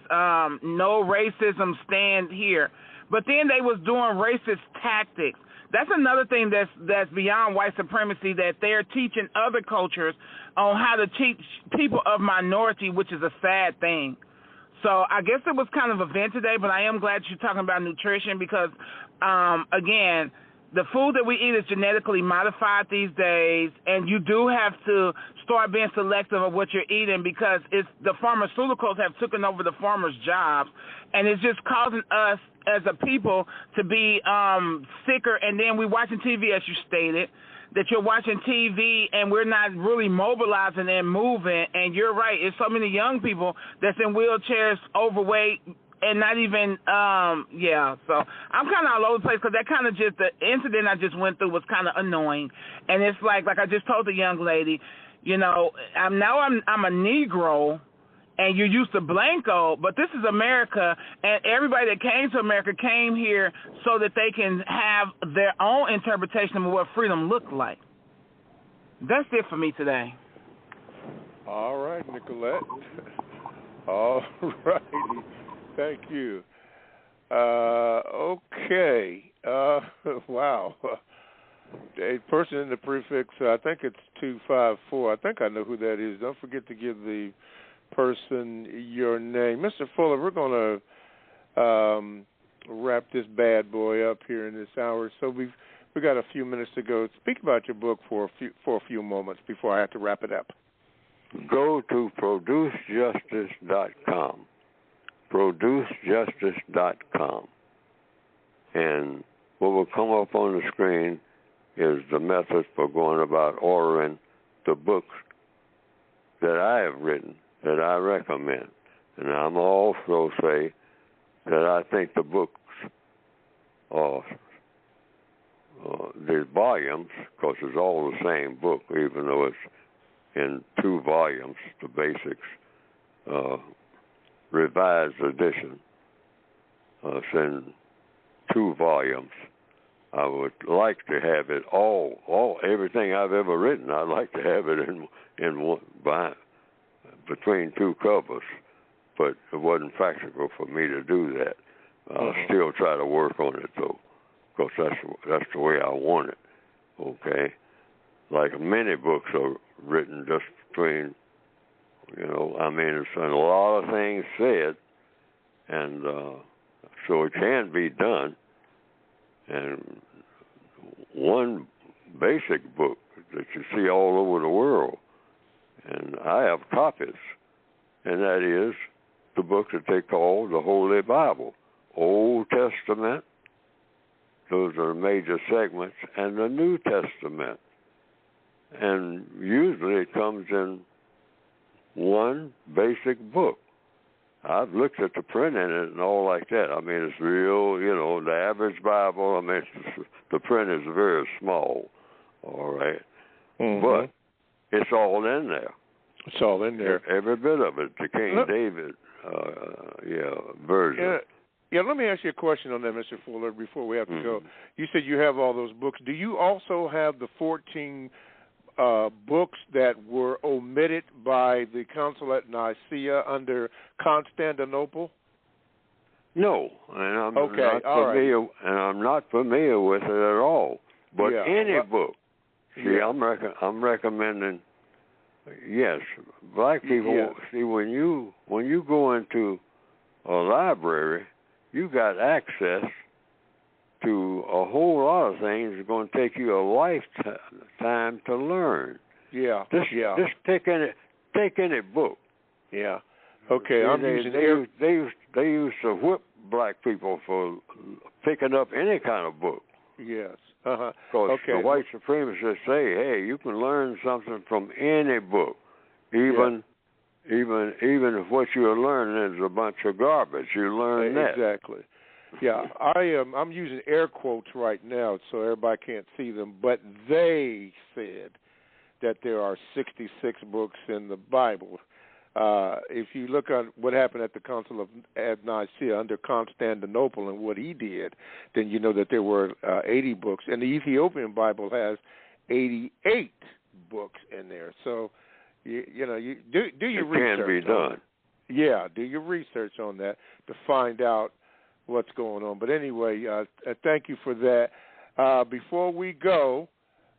no racism, stand here, but then they was doing racist tactics. That's another thing that's beyond white supremacy, that they're teaching other cultures on how to teach people of minority, which is a sad thing. So I guess it was kind of a vent today, but I am glad you're talking about nutrition because, again, the food that we eat is genetically modified these days, and you do have to start being selective of what you're eating because it's the pharmaceuticals have taken over the farmers' jobs, and it's just causing us as a people to be sicker. And then we're watching TV, as you stated, that you're watching TV and we're not really mobilizing and moving. And you're right, it's so many young people that's in wheelchairs, overweight, and not even, so I'm kind of all over the place because that kind of just, the incident I just went through was kind of annoying. And it's like I just told the young lady, you know, I'm a Negro, and you're used to Blanco, but this is America, and everybody that came to America came here so that they can have their own interpretation of what freedom looked like. That's it for me today. All right, Nicolette. All righty. Thank you. Okay. Wow. A person in the prefix, I think it's 254. I think I know who that is. Don't forget to give the person your name. Mr. Fuller, we're going to wrap this bad boy up here in this hour. So we've got a few minutes to go. Speak about your book for a few moments before I have to wrap it up. Go to producejustice.com. producejustice.com. And what will come up on the screen is the method for going about ordering the books that I have written, that I recommend. And I'm also say that I think the books, the volumes, because it's all the same book, even though it's in 2 volumes, the basics, revised edition. It's in 2 volumes. I would like to have it all everything I've ever written. I'd like to have it in one, between 2 covers, but it wasn't practical for me to do that. I'll still try to work on it though, because that's the way I want it. Okay, like many books are written just between. You know, I mean, it's a lot of things said, and so it can be done. And one basic book that you see all over the world, and I have copies, and that is the book that they call the Holy Bible. Old Testament, those are the major segments, and the New Testament. And usually it comes in one basic book. I've looked at the print in it and all like that. I mean, it's real, you know, the average Bible, I mean, the print is very small, all right? But it's all in there. It's all in there. Every bit of it, the King David version. Yeah, let me ask you a question on that, Mr. Fuller, before we have to go. You said you have all those books. Do you also have the 14 books that were omitted by the Council at Nicaea under Constantinople? No, and I'm not familiar with it at all. But any book. See, I'm recommending. Yes, black people. Yes. See, when you go into a library, you got access to a whole lot of things. It's going to take you a lifetime to learn. Yeah. Just take any book. Yeah. Okay. They used to whip black people for picking up any kind of book. Yes. Because the white supremacists say, hey, you can learn something from any book, even if what you're learning is a bunch of garbage. You learn that. Exactly. Yeah, I'm using air quotes right now so everybody can't see them, but they said that there are 66 books in the Bible. If you look at what happened at the Council of Nicaea under Constantinople and what he did, then you know that there were 80 books. And the Ethiopian Bible has 88 books in there. So, you do your research. It can be done. Yeah, do your research on that to find out what's going on. But anyway, thank you for that. Before we go,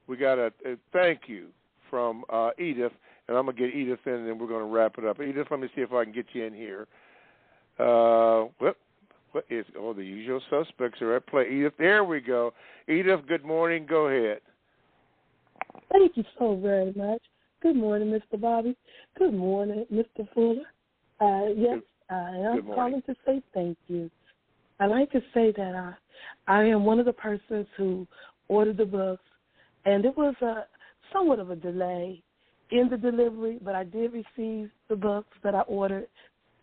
we got a thank you from Edith. And I'm going to get Edith in, and then we're going to wrap it up. Edith, let me see if I can get you in here. What is? Oh, the usual suspects are at play. Edith, there we go. Edith, good morning. Go ahead. Thank you so very much. Good morning, Mr. Bobby. Good morning, Mr. Fuller. Yes, I am calling to say thank you. I'd like to say that I am one of the persons who ordered the books, and it was somewhat of a delay in the delivery, but I did receive the books that I ordered.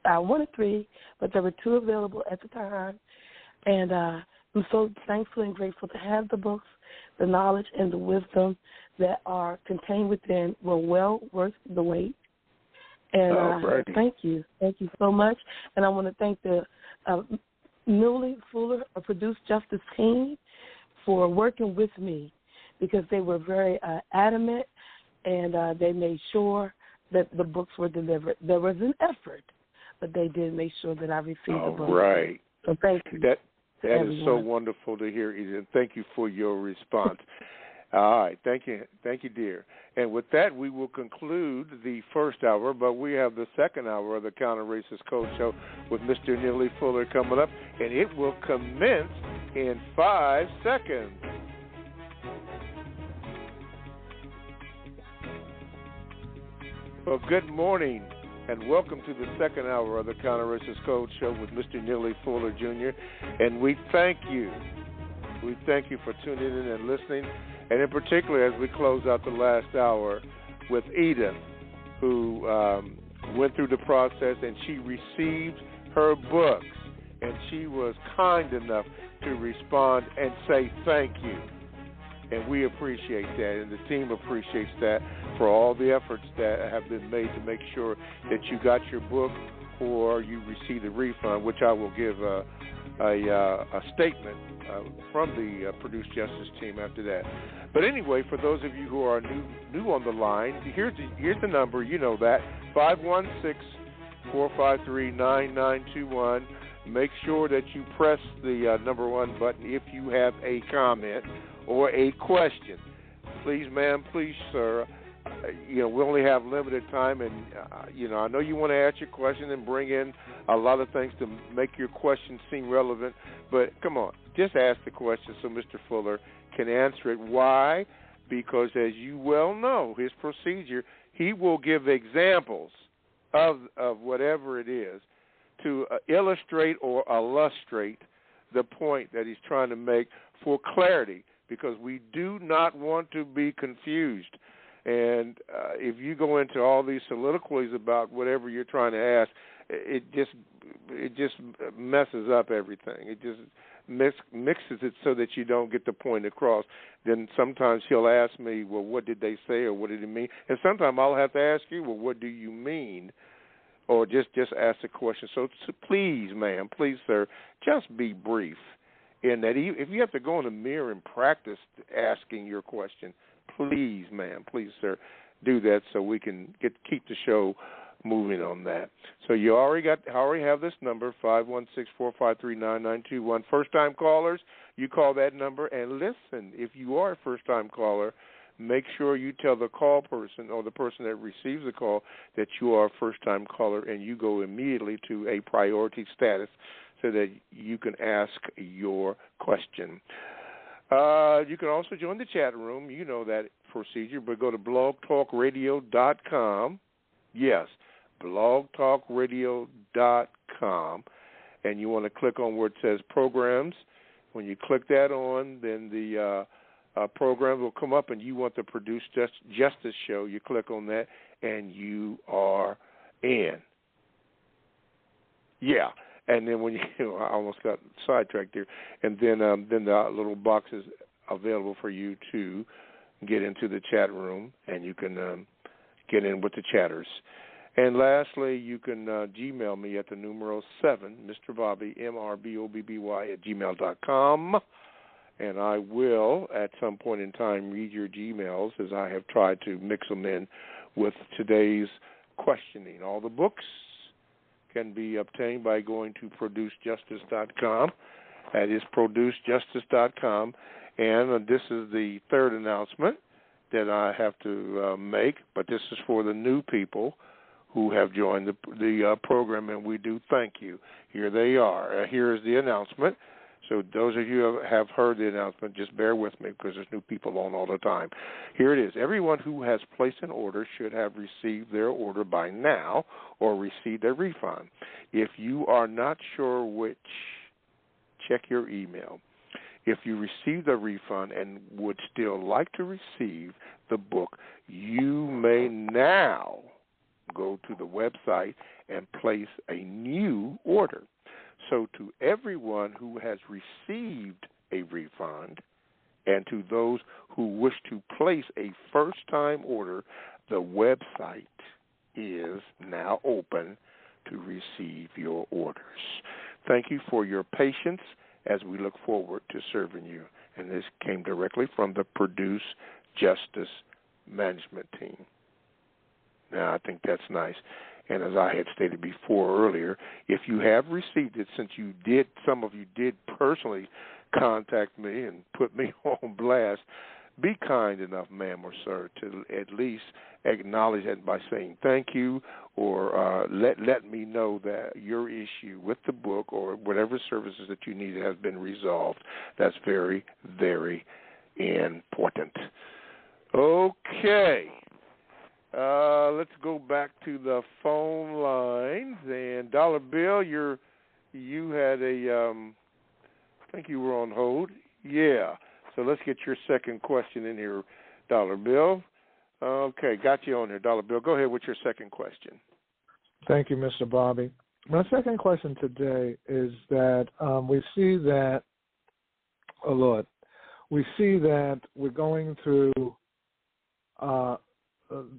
I wanted 3, but there were 2 available at the time, and I'm so thankful and grateful to have the books. The knowledge and the wisdom that are contained within were well worth the wait. And thank you. Thank you so much. And I want to thank the Neely Fuller Produce Justice team for working with me, because they were very adamant, and they made sure that the books were delivered. There was an effort, but they did make sure that I received the books. Right. So thank you. That is so wonderful to hear, Edith. Thank you for your response. All right. Thank you, dear. And with that, we will conclude the first hour, but we have the second hour of the Counter-Racist Code Show with Mr. Neely Fuller coming up, and it will commence in 5 seconds. Well, good morning, and welcome to the second hour of the Counter-Racist Code Show with Mr. Neely Fuller, Jr., and we thank you. We thank you for tuning in and listening, and in particular as we close out the last hour with Edith, who went through the process, and she received her books, and she was kind enough to respond and say thank you. And we appreciate that, and the team appreciates that for all the efforts that have been made to make sure that you got your book or you received a refund, which I will give a statement from the Produce Justice team after that. But anyway, for those of you who are new on the line, here's the number. You know that, 516-453-9921. Make sure that you press the number 1 button if you have a comment or a question. Please, ma'am, please, sir. We only have limited time, and, I know you want to ask your question and bring in a lot of things to make your question seem relevant, but come on, just ask the question so Mr. Fuller can answer it. Why? Because, as you well know, his procedure, he will give examples of whatever it is to illustrate or illustrate the point that he's trying to make for clarity, because we do not want to be confused. And if you go into all these soliloquies about whatever you're trying to ask, it just messes up everything. It just mixes it so that you don't get the point across. Then sometimes he'll ask me, well, what did they say, or what did it mean? And sometimes I'll have to ask you, well, what do you mean? Or just ask a question. So please, ma'am, please, sir, just be brief. In that, if you have to go in the mirror and practice asking your question, please, ma'am, please, sir, do that so we can keep the show moving on that. So you already have this number, 516-453-9921. First-time callers, you call that number, and listen, if you are a first-time caller, make sure you tell the call person or the person that receives the call that you are a first-time caller, and you go immediately to a priority status so that you can ask your question. You can also join the chat room. You know that procedure, but go to blogtalkradio.com. Yes, blogtalkradio.com, and you want to click on where it says programs. When you click that on, then the program will come up, and you want the Produce Justice show. You click on that, and you are in. Yeah. And then when I almost got sidetracked there. And then the little box is available for you to get into the chat room, and you can get in with the chatters. And lastly, you can Gmail me at the numero 7, Mr. Bobby, MRBOBBY @gmail.com. And I will, at some point in time, read your Gmails, as I have tried to mix them in with today's questioning. All the books can be obtained by going to producejustice.com. That is producejustice.com. And this is the third announcement that I have to make, but this is for the new people who have joined the program, and we do thank you. Here they are. Here is the announcement. So those of you who have heard the announcement, just bear with me because there's new people on all the time. Here it is. Everyone who has placed an order should have received their order by now or received a refund. If you are not sure which, check your email. If you received a refund and would still like to receive the book, you may now go to the website and place a new order. So to everyone who has received a refund and to those who wish to place a first-time order, the website is now open to receive your orders. Thank you for your patience as we look forward to serving you. And this came directly from the Produce Justice Management Team. Now, I think that's nice. And as I had stated before earlier, if you have received it, since some of you did personally contact me and put me on blast, be kind enough, ma'am or sir, to at least acknowledge that by saying thank you or let me know that your issue with the book or whatever services that you need has been resolved. That's very, very important. Okay. Let's go back to the phone lines. And Dollar Bill, you had I think you were on hold. Yeah. So let's get your second question in here, Dollar Bill. Okay, got you on there, Dollar Bill. Go ahead with your second question. Thank you, Mr. Bobby. My second question today is that we see that we're going through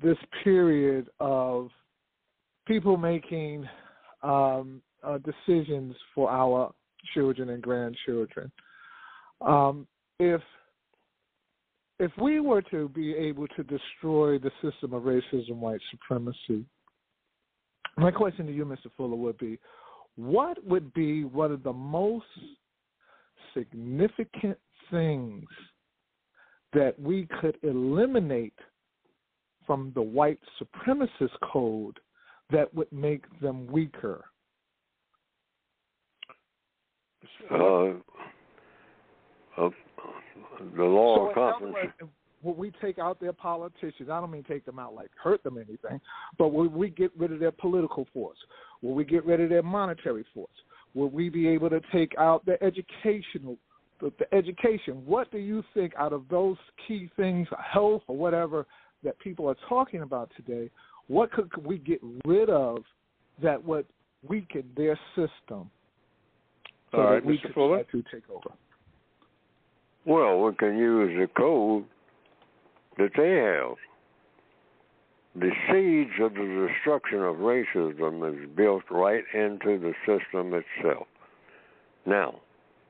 this period of people making decisions for our children and grandchildren. If we were to be able to destroy the system of racism, white supremacy, my question to you, Mr. Fuller, would be, what would be one of the most significant things that we could eliminate from the white supremacist code that would make them weaker? The law of compensation. Will we take out their politicians? I don't mean take them out like hurt them or anything, but will we get rid of their political force? Will we get rid of their monetary force? Will we be able to take out their education? What do you think out of those key things, health or whatever, that people are talking about today, what could we get rid of that would weaken their system so all right, that we Mr. could Fuller? try to take over? Well, we can use the code that they have. The seeds of the destruction of racism is built right into the system itself. Now,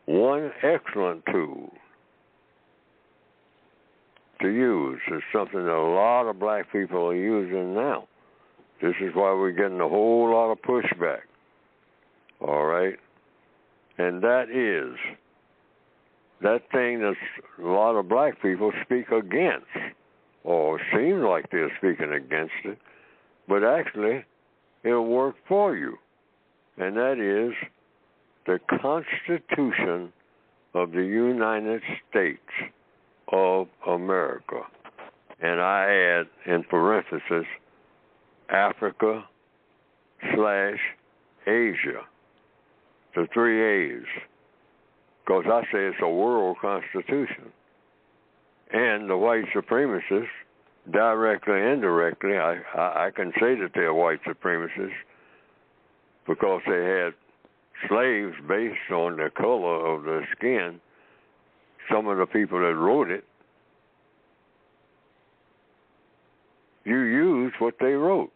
one excellent tool to use is something that a lot of black people are using now. This is why we're getting a whole lot of pushback. All right? And that is that thing that a lot of black people speak against, or seem like they're speaking against it, but actually it'll work for you. And that is the Constitution of the United States of America. And I add in parenthesis, Africa/Asia, the 3 A's, because I say it's a world constitution. And the white supremacists, directly and indirectly, I can say that they're white supremacists because they had slaves based on the color of their skin. Some of the people that wrote it, you used what they wrote.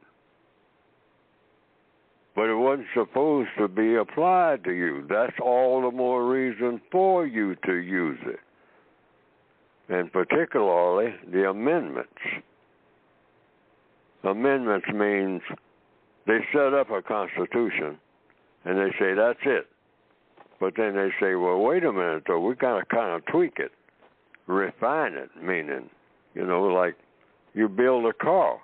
But it wasn't supposed to be applied to you. That's all the more reason for you to use it. And particularly the amendments. Amendments means they set up a constitution and they say that's it. But then they say, well, wait a minute, though, we got to kind of tweak it, refine it, meaning, like you build a car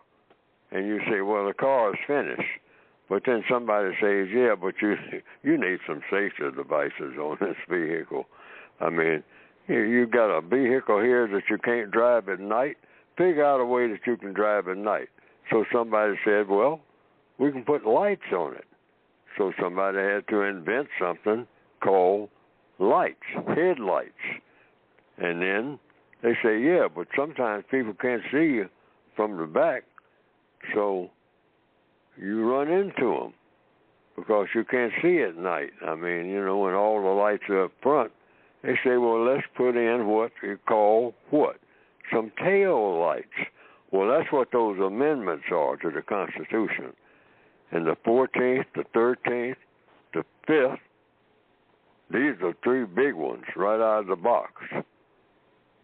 and you say, well, the car is finished. But then somebody says, yeah, but you need some safety devices on this vehicle. I mean, you got a vehicle here that you can't drive at night. Figure out a way that you can drive at night. So somebody said, well, we can put lights on it. So somebody had to invent something called lights, headlights. And then they say, yeah, but sometimes people can't see you from the back, so you run into them because you can't see at night. I mean, you know, when all the lights are up front, they say, well, let's put in what you call what? Some tail lights. Well, that's what those amendments are to the Constitution. And the 14th, the 13th, the 5th, these are three big ones right out of the box.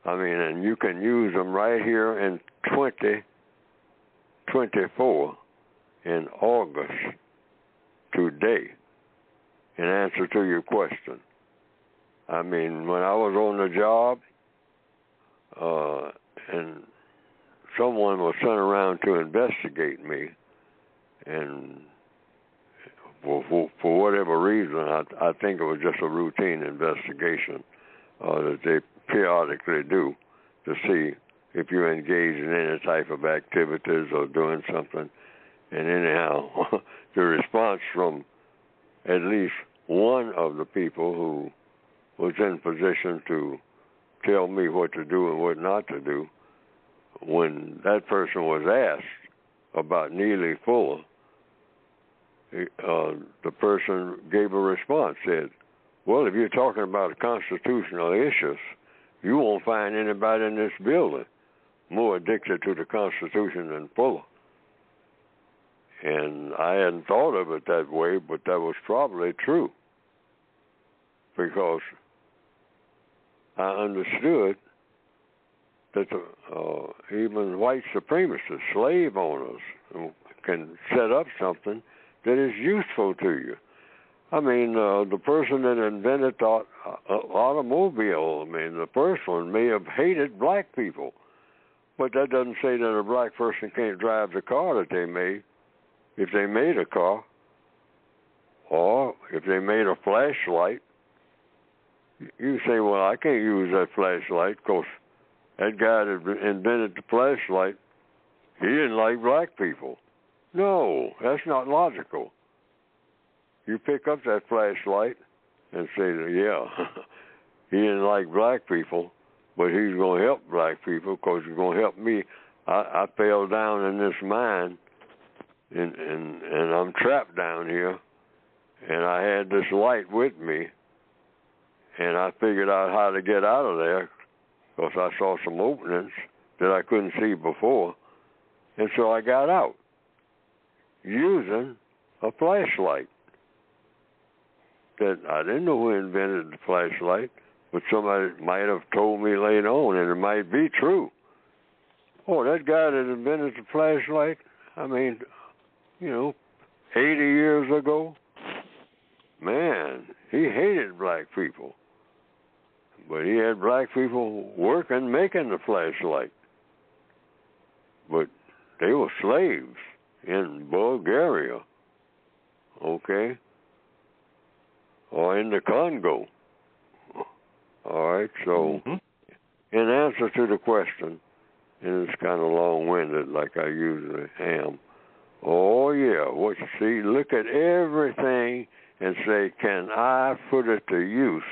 I mean, and you can use them right here in 2024 in August today in answer to your question. I mean, when I was on the job and someone was sent around to investigate me, and for whatever reason, I think it was just a routine investigation that they periodically do to see if you're engaged in any type of activities or doing something. And anyhow, the response from at least one of the people who was in position to tell me what to do and what not to do, when that person was asked about Neely Fuller, the person gave a response, said, well, if you're talking about constitutional issues, you won't find anybody in this building more addicted to the Constitution than Fuller. And I hadn't thought of it that way, but that was probably true, because I understood that even white supremacists, slave owners, can set up something that is useful to you. I mean, the person that invented the automobile, I mean, the first one may have hated black people, but that doesn't say that a black person can't drive the car that they made. If they made a car, or if they made a flashlight, you say, well, I can't use that flashlight because that guy that invented the flashlight, he didn't like black people. No, that's not logical. You pick up that flashlight and say, yeah, he didn't like black people, but he's going to help black people because he's going to help me. I fell down in this mine, and I'm trapped down here, and I had this light with me, and I figured out how to get out of there because I saw some openings that I couldn't see before, and so I got out using a flashlight. That I didn't know who invented the flashlight, but somebody might have told me later on, and it might be true. Oh, that guy that invented the flashlight, I mean, 80 years ago, man, he hated black people. But he had black people working, making the flashlight. But they were slaves in Bulgaria, okay? Or in the Congo. All right, so in answer to the question, and it's kind of long-winded like I usually am, oh, yeah, what you see, look at everything and say, can I put it to use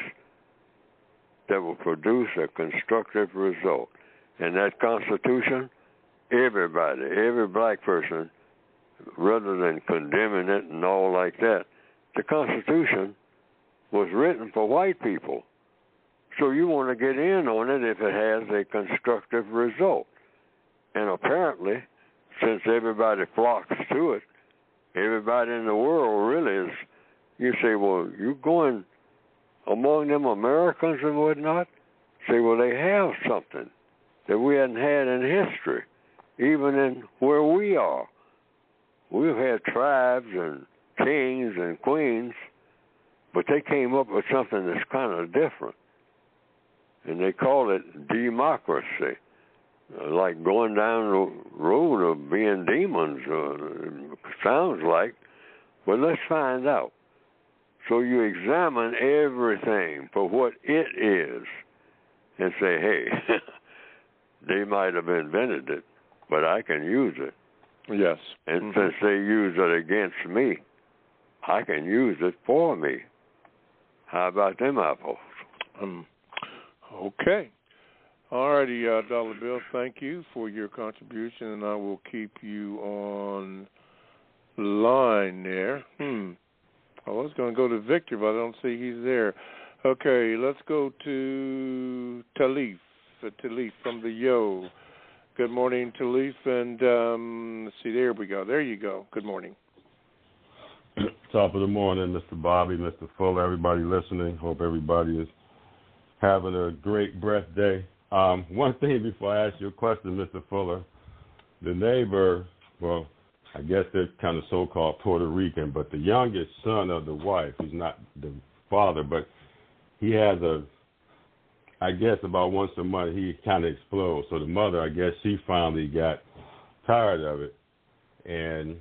that will produce a constructive result? And that Constitution, everybody, every black person, rather than condemning it and all like that, the Constitution was written for white people. So you want to get in on it if it has a constructive result. And apparently, since everybody flocks to it, everybody in the world really is, you say, well, you going among them Americans and whatnot? Say, well, they have something that we hadn't had in history, even in where we are. We've had tribes and kings and queens, but they came up with something that's kind of different. And they call it democracy. like going down the road of being demons, sounds like. But let's find out. So you examine everything for what it is and say, hey, they might have invented it, but I can use it. Yes. And since they use it against me, I can use it for me. How about them apples? Okay. All righty, Dollar Bill, thank you for your contribution, and I will keep you on line there. I was going to go to Victor, but I don't see he's there. Okay, let's go to Talif from the Yo. Good morning, Talif, and let's see, there we go. There you go. Good morning. Top of the morning, Mr. Bobby, Mr. Fuller, everybody listening. Hope everybody is having a great breath day. One thing before I ask you a question, Mr. Fuller, the neighbor, well, I guess they're kind of so-called Puerto Rican, but the youngest son of the wife, he's not the father, but he has I guess about once a month he kind of explodes. So the mother, I guess she finally got tired of it, and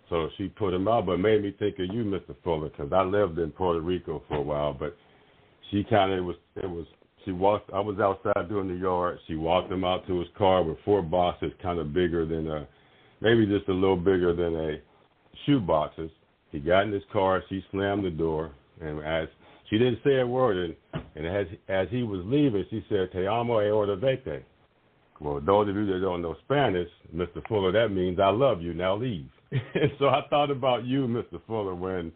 so she put him out, but made me think of you, Mr. Fuller, because I lived in Puerto Rico for a while, but she kind of, I was outside doing the yard. She walked him out to his car with 4 boxes, kind of bigger than maybe just a little bigger than a shoe boxes. He got in his car. She slammed the door, and as she didn't say a word, and as he was leaving, she said, "Te amo e ora vete." Well, those of you that don't know Spanish, Mr. Fuller, that means I love you. Now leave. And so I thought about you, Mr. Fuller, when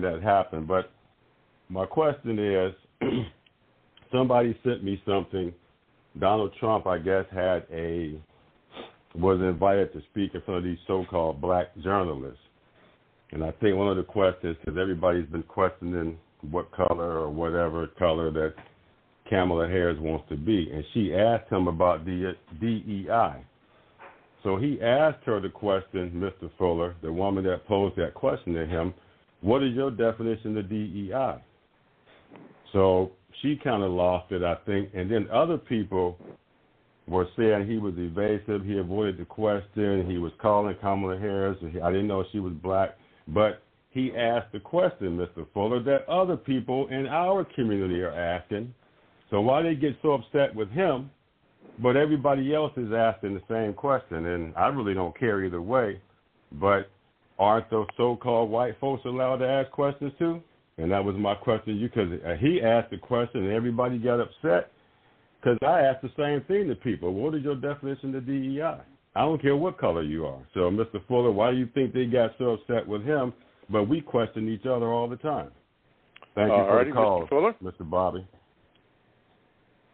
that happened. But my question is, somebody sent me something. Donald Trump, I guess, was invited to speak in front of these so-called black journalists. And I think one of the questions, because everybody's been questioning what color or whatever color that Kamala Harris wants to be. And she asked him about the DEI. So he asked her the question, Mr. Fuller, the woman that posed that question to him, what is your definition of DEI? So she kind of lost it, I think. And then other people were saying he was evasive, he avoided the question, he was calling Kamala Harris, I didn't know she was black. But he asked the question, Mr. Fuller, that other people in our community are asking. So why they get so upset with him, but everybody else is asking the same question? And I really don't care either way, but aren't those so-called white folks allowed to ask questions too? And that was my question to you, because he asked the question and everybody got upset, because I asked the same thing to people. What is your definition of DEI? I don't care what color you are. So, Mr. Fuller, why do you think they got so upset with him, but we question each other all the time? Thank you for the call, Mr. Fuller. Mr. Bobby.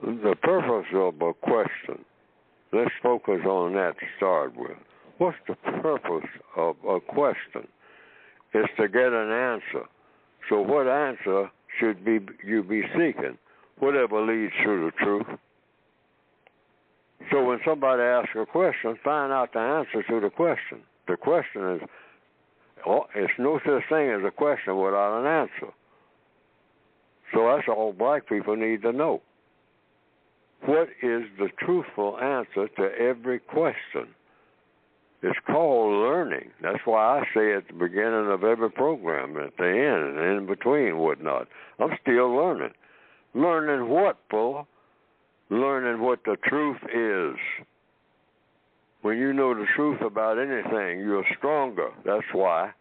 The purpose of a question, let's focus on that to start with. What's the purpose of a question? It's to get an answer. So what answer should you be seeking? Whatever leads to the truth. So when somebody asks a question, find out the answer to the question. The question is, it's no such thing as a question without an answer. So that's all black people need to know. What is the truthful answer to every question? It's called learning. That's why I say at the beginning of every program, at the end, and in between, whatnot. I'm still learning. Learning what, Fuller? Learning what the truth is. When you know the truth about anything, you're stronger. That's why.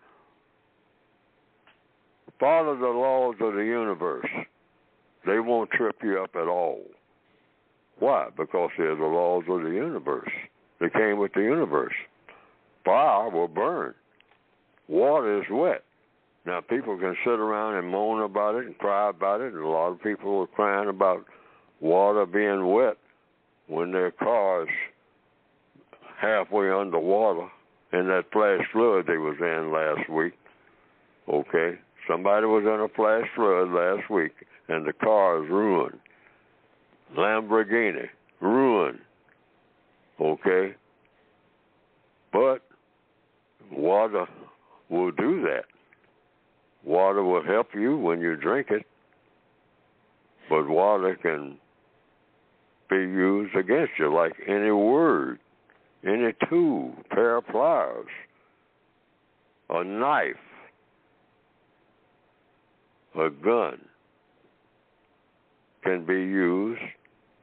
Follow the laws of the universe. They won't trip you up at all. Why? Because they're the laws of the universe. They came with the universe. Fire will burn. Water is wet. Now, people can sit around and moan about it and cry about it, and a lot of people are crying about water being wet when their car's halfway underwater in that flash flood they was in last week. Okay? Somebody was in a flash flood last week, and the car is ruined. Lamborghini, ruined. Okay? But water will do that. Water will help you when you drink it, but water can be used against you, like any word, any tool, pair of pliers, a knife, a gun, can be used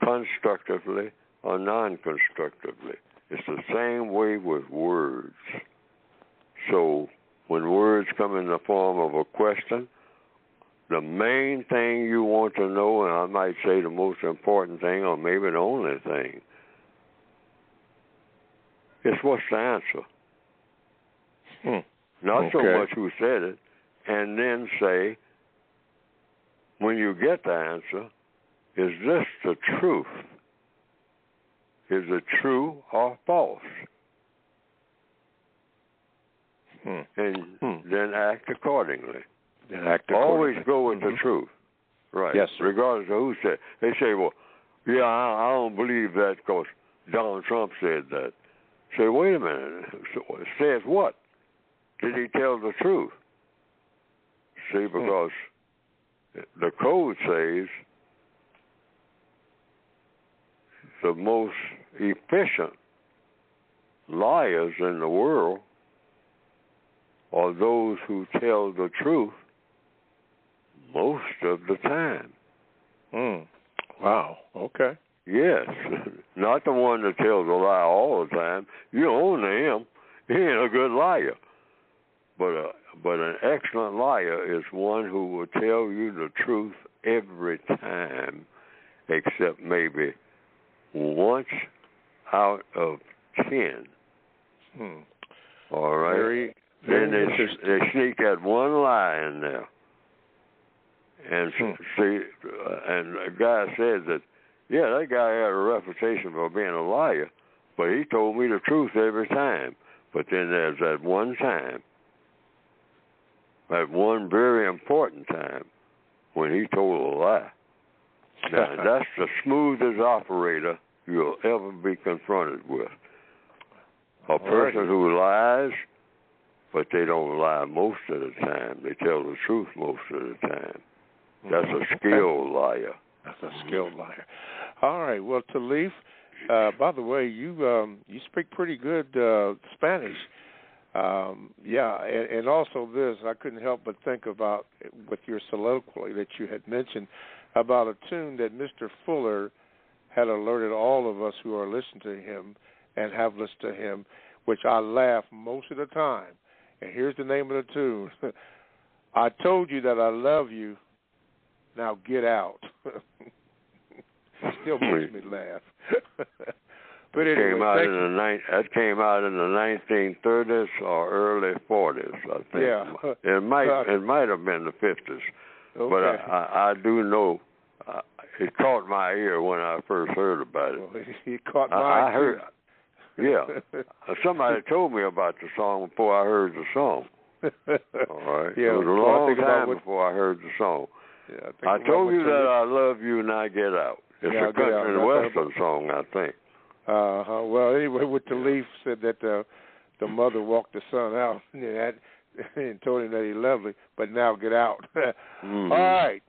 constructively or non-constructively. It's the same way with words. So when words come in the form of a question, the main thing you want to know, and I might say the most important thing, or maybe the only thing, is what's the answer. Not so much who said it, and then say, when you get the answer, is this the truth? Is it true or false? And then act accordingly. Always go with the truth. Right. Yes, sir. Regardless of who said. They say, well, yeah, I don't believe that because Donald Trump said that. Say, wait a minute. Says what? Did he tell the truth? See, because the code says the most efficient liars in the world are those who tell the truth most of the time. Wow. Okay. Yes. Not the one that tells a lie all the time. You own him. He ain't a good liar. But an excellent liar is one who will tell you the truth every time, except maybe once out of 10. All right. Then they sneak that one lie in there. And see, and a guy said that, yeah, that guy had a reputation for being a liar, but he told me the truth every time. But then there's that one time, that one very important time, when he told a lie. Now, that's the smoothest operator you'll ever be confronted with. A person who lies, but they don't lie most of the time. They tell the truth most of the time. That's a skilled liar. That's a skilled liar. All right. Well, Talif, by the way, you speak pretty good Spanish. And also this, I couldn't help but think about, with your soliloquy that you had mentioned, about a tune that Mr. Fuller had alerted all of us who are listening to him and have listened to him, which I laugh most of the time. And here's the name of the tune. I told you that I love you. Now get out. Still makes me laugh. But anyway, that came out in the 1930s or early 40s, I think. Yeah. It might have been the 50s. Okay. But I do know it caught my ear when I first heard about it. Well, it caught my ear. Yeah. Somebody told me about the song before I heard the song. All right. Yeah, it was a long time before I heard the song. Yeah, I told you that I love you, now get out. It's a country and western song, I think. Well, anyway, what Talif said that the mother walked the son out and told him that he loved him, but now get out. All right.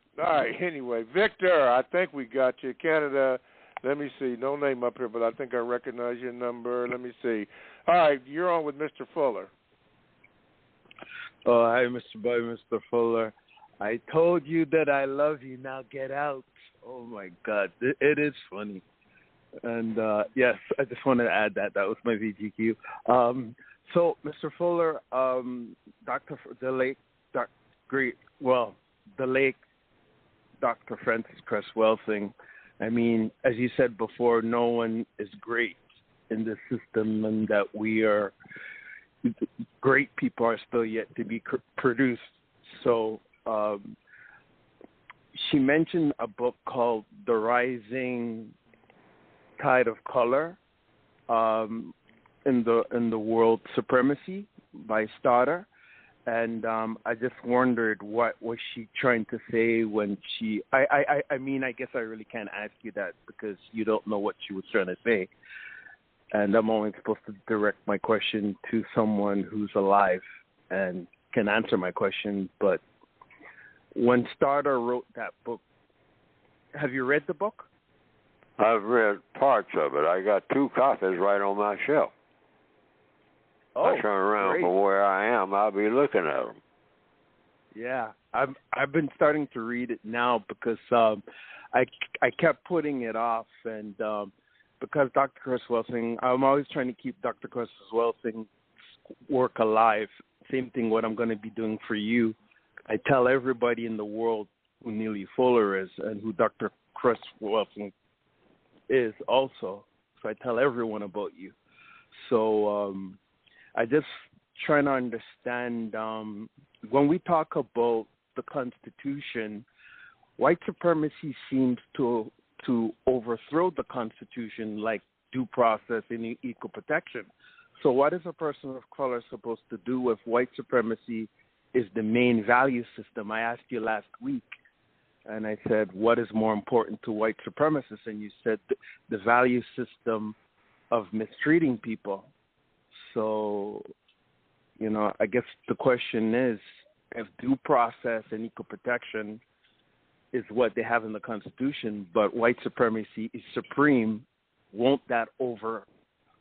Anyway, Victor, I think we got you. Canada, let me see. No name up here, but I think I recognize your number. Let me see. All right, you're on with Mr. Fuller. Oh, hi, Mr. Boy, Mr. Fuller. I told you that I love you, now get out. Oh, my God. It is funny. And, yes, I just wanted to add that. That was my VGQ. So, Mr. Fuller, the late Dr. Francis Cress Welsing, I mean, as you said before, no one is great in this system, and that great people are still yet to be produced. So, she mentioned a book called The Rising Tide of Color in the World Supremacy by Stoddard. And I just wondered, what was she trying to say when she... I mean, I guess I really can't ask you that because you don't know what she was trying to say. And I'm only supposed to direct my question to someone who's alive and can answer my question. But when Stoddard wrote that book, have you read the book? I've read parts of it. I got 2 copies right on my shelf. Oh, I turn around great. from where I am, I'll be looking at them. Yeah, I've been starting to read it now because I kept putting it off, and because Dr. Chris Welsing, I'm always trying to keep Dr. Chris Welsing's work alive. Same thing what I'm going to be doing for you. I tell everybody in the world who Neely Fuller is and who Dr. Chris Welsing is also. So I tell everyone about you. So I just trying to understand when we talk about the Constitution, white supremacy seems to overthrow the Constitution, like due process and equal protection. So what is a person of color supposed to do if white supremacy is the main value system? I asked you last week, and I said, what is more important to white supremacists? And you said the value system of mistreating people. So, I guess the question is, if due process and equal protection is what they have in the Constitution, but white supremacy is supreme, won't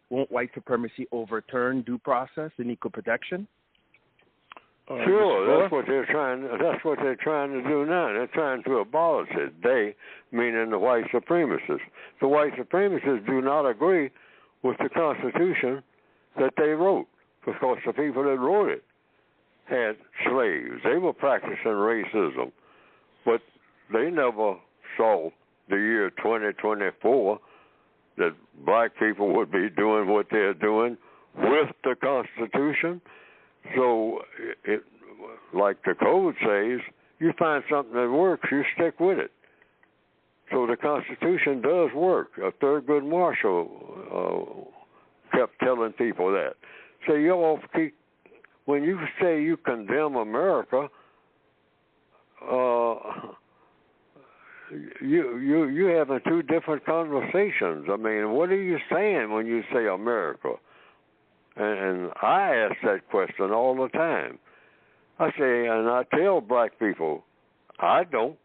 white supremacy overturn due process and equal protetion? Sure, that's what they're trying to do now. They're trying to abolish it. They, meaning the white supremacists. The white supremacists do not agree with the Constitution that they wrote, because the people that wrote it had slaves. They were practicing racism, but they never saw the year 2024 that black people would be doing what they're doing with the Constitution. So, like the code says, you find something that works, you stick with it. So the Constitution does work. Thurgood Marshall kept telling people that. So when you say you condemn America, you having 2 different conversations. I mean, what are you saying when you say America? And I ask that question all the time. I say, and I tell black people, I don't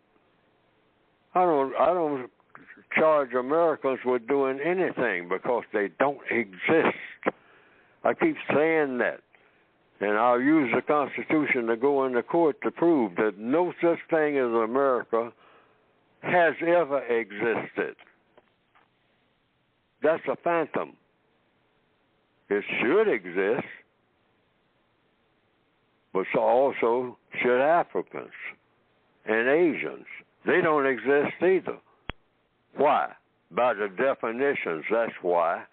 charge Americans with doing anything because they don't exist. I keep saying that. And I'll use the Constitution to go into court to prove that no such thing as America has ever existed. That's a phantom. It should exist, but so also should Africans and Asians. They don't exist either. Why? By the definitions, that's why.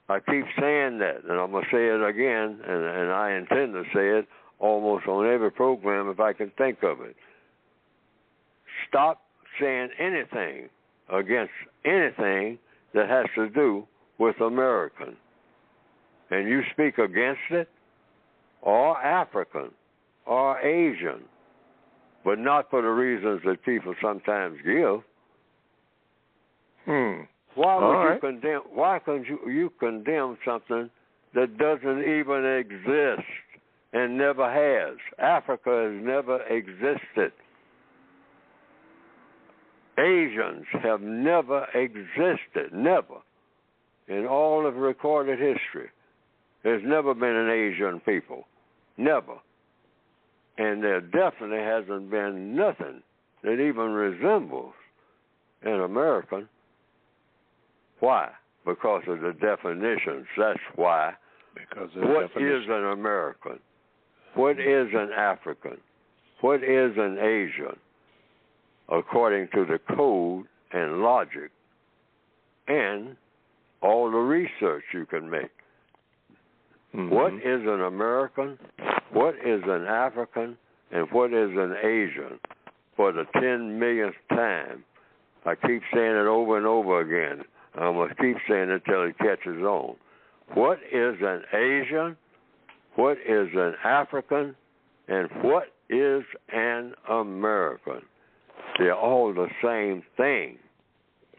I keep saying that, and I'm going to say it again, and I intend to say it almost on every program if I can think of it. Stop saying anything against anything that has to do with American. And you speak against it, or African, or Asian, but not for the reasons that people sometimes give. Why would you condemn? Why could you condemn something that doesn't even exist and never has? Africa has never existed. Asians have never existed, never, in all of recorded history. There's never been an Asian people, never. And there definitely hasn't been nothing that even resembles an American. Why? Because of the definitions. That's why. Because of what is an American? What is an African? What is an Asian? According to the code and logic and all the research you can make. What is an American? What is an African? And what is an Asian? For the 10 millionth time. I keep saying it over and over again. I'm going to keep saying it until it catches on. What is an Asian? What is an African? And what is an American? They're all the same thing.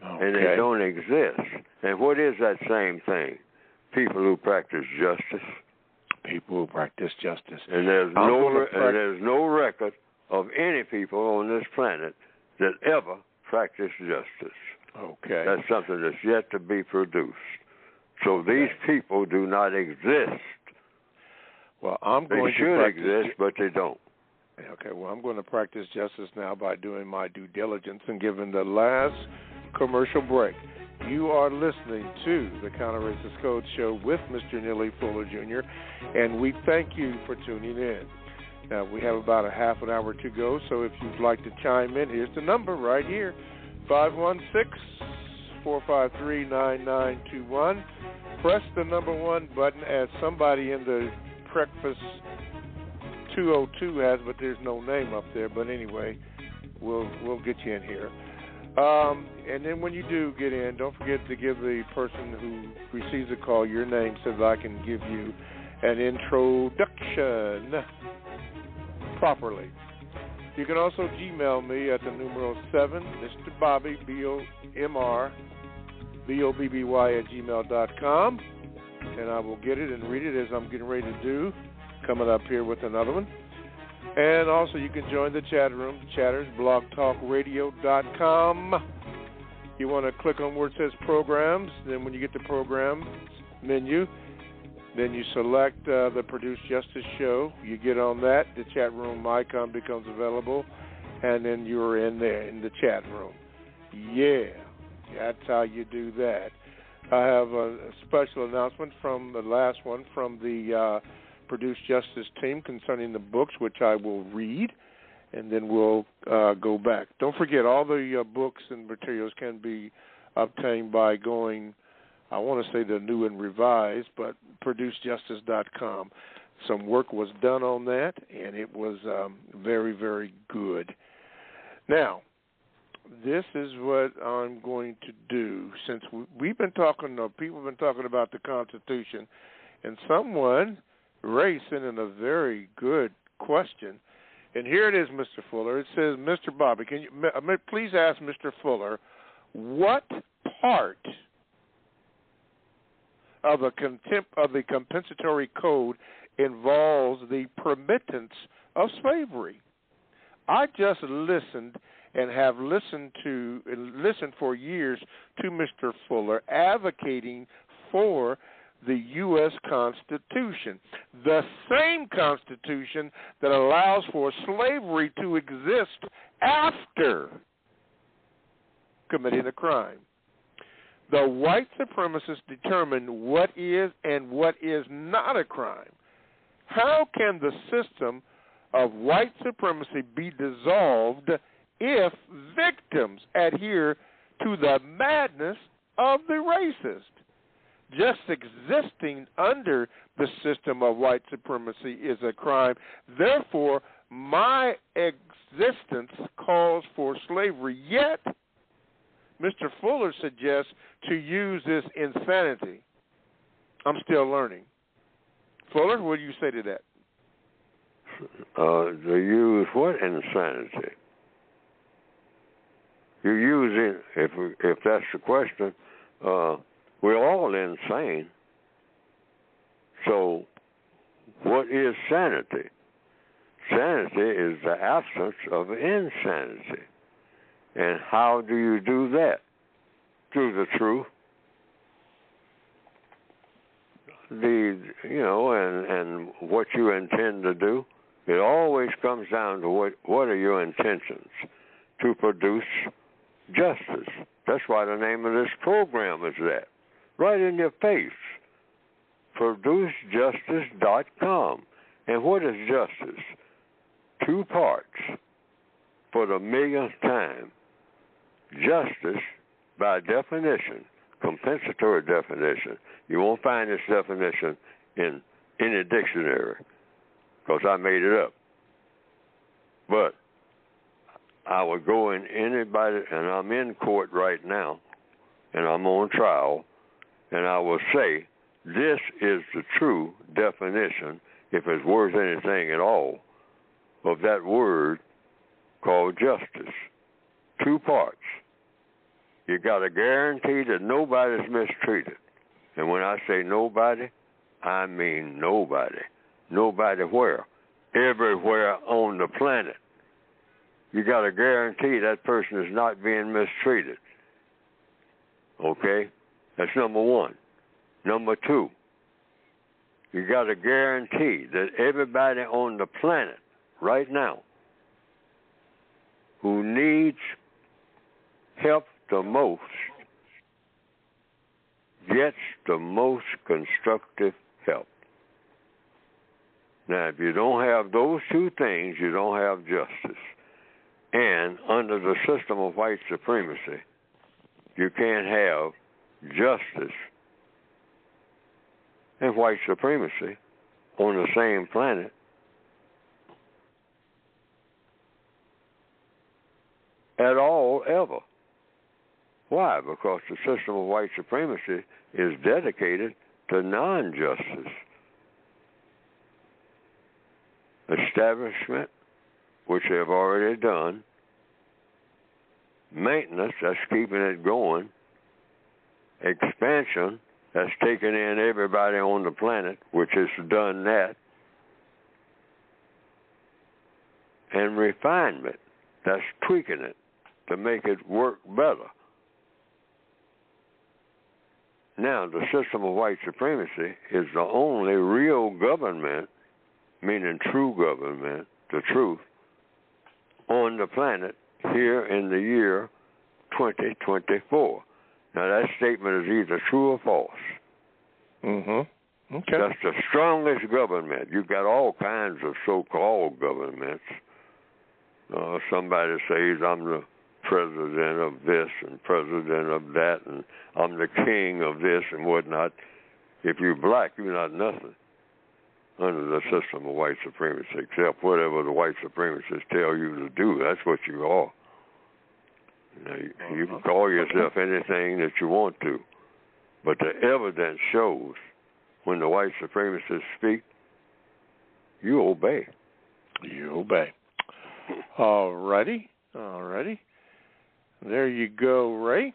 Okay. And they don't exist. And what is that same thing? People who practice justice. People who practice justice. And there's no record of any people on this planet that ever practiced justice. Okay. That's something that's yet to be produced. So these people do not exist. Well, they should exist, but they don't. Okay, well, I'm going to practice justice now by doing my due diligence and giving the last commercial break. You are listening to the Counter Racist Code Show with Mr. Neely Fuller Jr., and we thank you for tuning in. Now, we have about a half an hour to go, so if you'd like to chime in, here's the number right here, 516-453-9921. Press the number 1 button, as somebody in the breakfast 202 has, but there's no name up there. But anyway, we'll get you in here. And then when you do get in, don't forget to give the person who receives the call your name so that I can give you an introduction properly. You can also Gmail me at the numeral 7, Mr. Bobby, BOMR, BOBBY@gmail.com, and I will get it and read it as I'm getting ready to do, coming up here with another one. And also you can join the chat room, chatters, blogtalkradio.com. You want to click on where it says programs, then when you get the programs menu, then you select the Produce Justice Show. You get on that, the chat room icon becomes available, and then you're in there in the chat room. Yeah, that's how you do that. I have a special announcement from the last one from the Produce Justice team concerning the books, which I will read, and then we'll go back. Don't forget, all the books and materials can be obtained by going, I want to say the new and revised, but producejustice.com. Some work was done on that, and it was very, very good. Now, this is what I'm going to do. Since we've been talking, people have been talking about the Constitution, and someone raised in a very good question. And here it is, Mr. Fuller. It says, Mr. Bobby, can you please ask Mr. Fuller what part of the compensatory code involves the permittance of slavery? I just listened and have listened for years to Mr. Fuller advocating for the U.S. Constitution, the same Constitution that allows for slavery to exist after committing a crime. The white supremacists determine what is and what is not a crime. How can the system of white supremacy be dissolved if victims adhere to the madness of the racist? Just existing under the system of white supremacy is a crime. Therefore, my existence calls for slavery. Yet, Mr. Fuller suggests to use this insanity. I'm still learning. Fuller, what do you say to that? To use what insanity? You use it, if that's the question, we're all insane. So what is sanity? Sanity is the absence of insanity. And how do you do that? Through the truth. And what you intend to do. It always comes down to what are your intentions to produce justice. That's why the name of this program is that. Right in your face. ProduceJustice.com. And what is justice? 2 parts. For the millionth time. Justice, by definition, compensatory definition. You won't find this definition in any dictionary because I made it up. But I would go in anybody, and I'm in court right now, and I'm on trial, and I will say, this is the true definition, if it's worth anything at all, of that word called justice. 2 parts. You got to guarantee that nobody's mistreated. And when I say nobody, I mean nobody. Nobody where? Everywhere on the planet. You got to guarantee that person is not being mistreated. Okay? That's number one. Number two, you got to guarantee that everybody on the planet right now who needs help the most gets the most constructive help. Now, if you don't have those two things, you don't have justice. And under the system of white supremacy, you can't have justice and white supremacy on the same planet. At all, ever. Why? Because the system of white supremacy is dedicated to non-justice. Establishment, which they've already done. Maintenance, that's keeping it going. Expansion, that's taking in everybody on the planet, which has done that. And refinement, that's tweaking it to make it work better. Now, the system of white supremacy is the only real government, meaning true government, the truth, on the planet here in the year 2024. Now, that statement is either true or false. Mm-hmm. Okay. That's the strongest government. You've got all kinds of so-called governments. Somebody says, I'm the president of this and president of that, and I'm the king of this and whatnot. If you're black, you're not nothing under the system of white supremacy, except whatever the white supremacists tell you to do. That's what you are. You can call yourself anything that you want to, but the evidence shows when the white supremacists speak, you obey. You obey. All righty. There you go, Ray,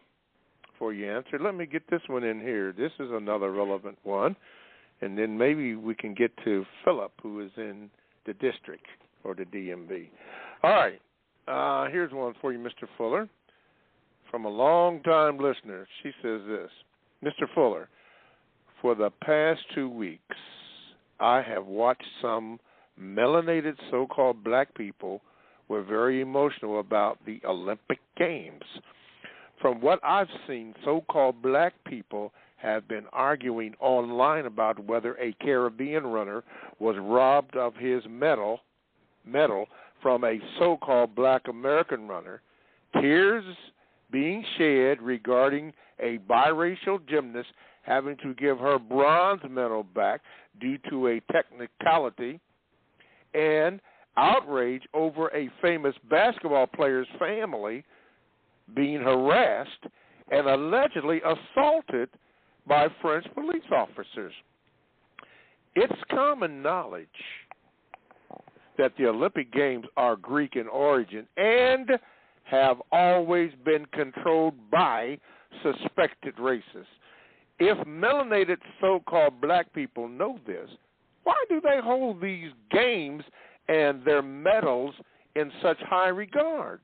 for your answer. Let me get this one in here. This is another relevant one, and then maybe we can get to Philip, who is in the district or the DMV. All right. Here's one for you, Mr. Fuller, from a long-time listener. She says this: Mr. Fuller, for the past 2 weeks, I have watched some melanated so-called black people were very emotional about the Olympic Games. From what I've seen, so-called black people have been arguing online about whether a Caribbean runner was robbed of his medal from a so-called black American runner, tears being shed regarding a biracial gymnast having to give her bronze medal back due to a technicality, and outrage over a famous basketball player's family being harassed and allegedly assaulted by French police officers. It's common knowledge that the Olympic Games are Greek in origin and have always been controlled by suspected racists. If melanated so-called black people know this, why do they hold these games and their medals in such high regards?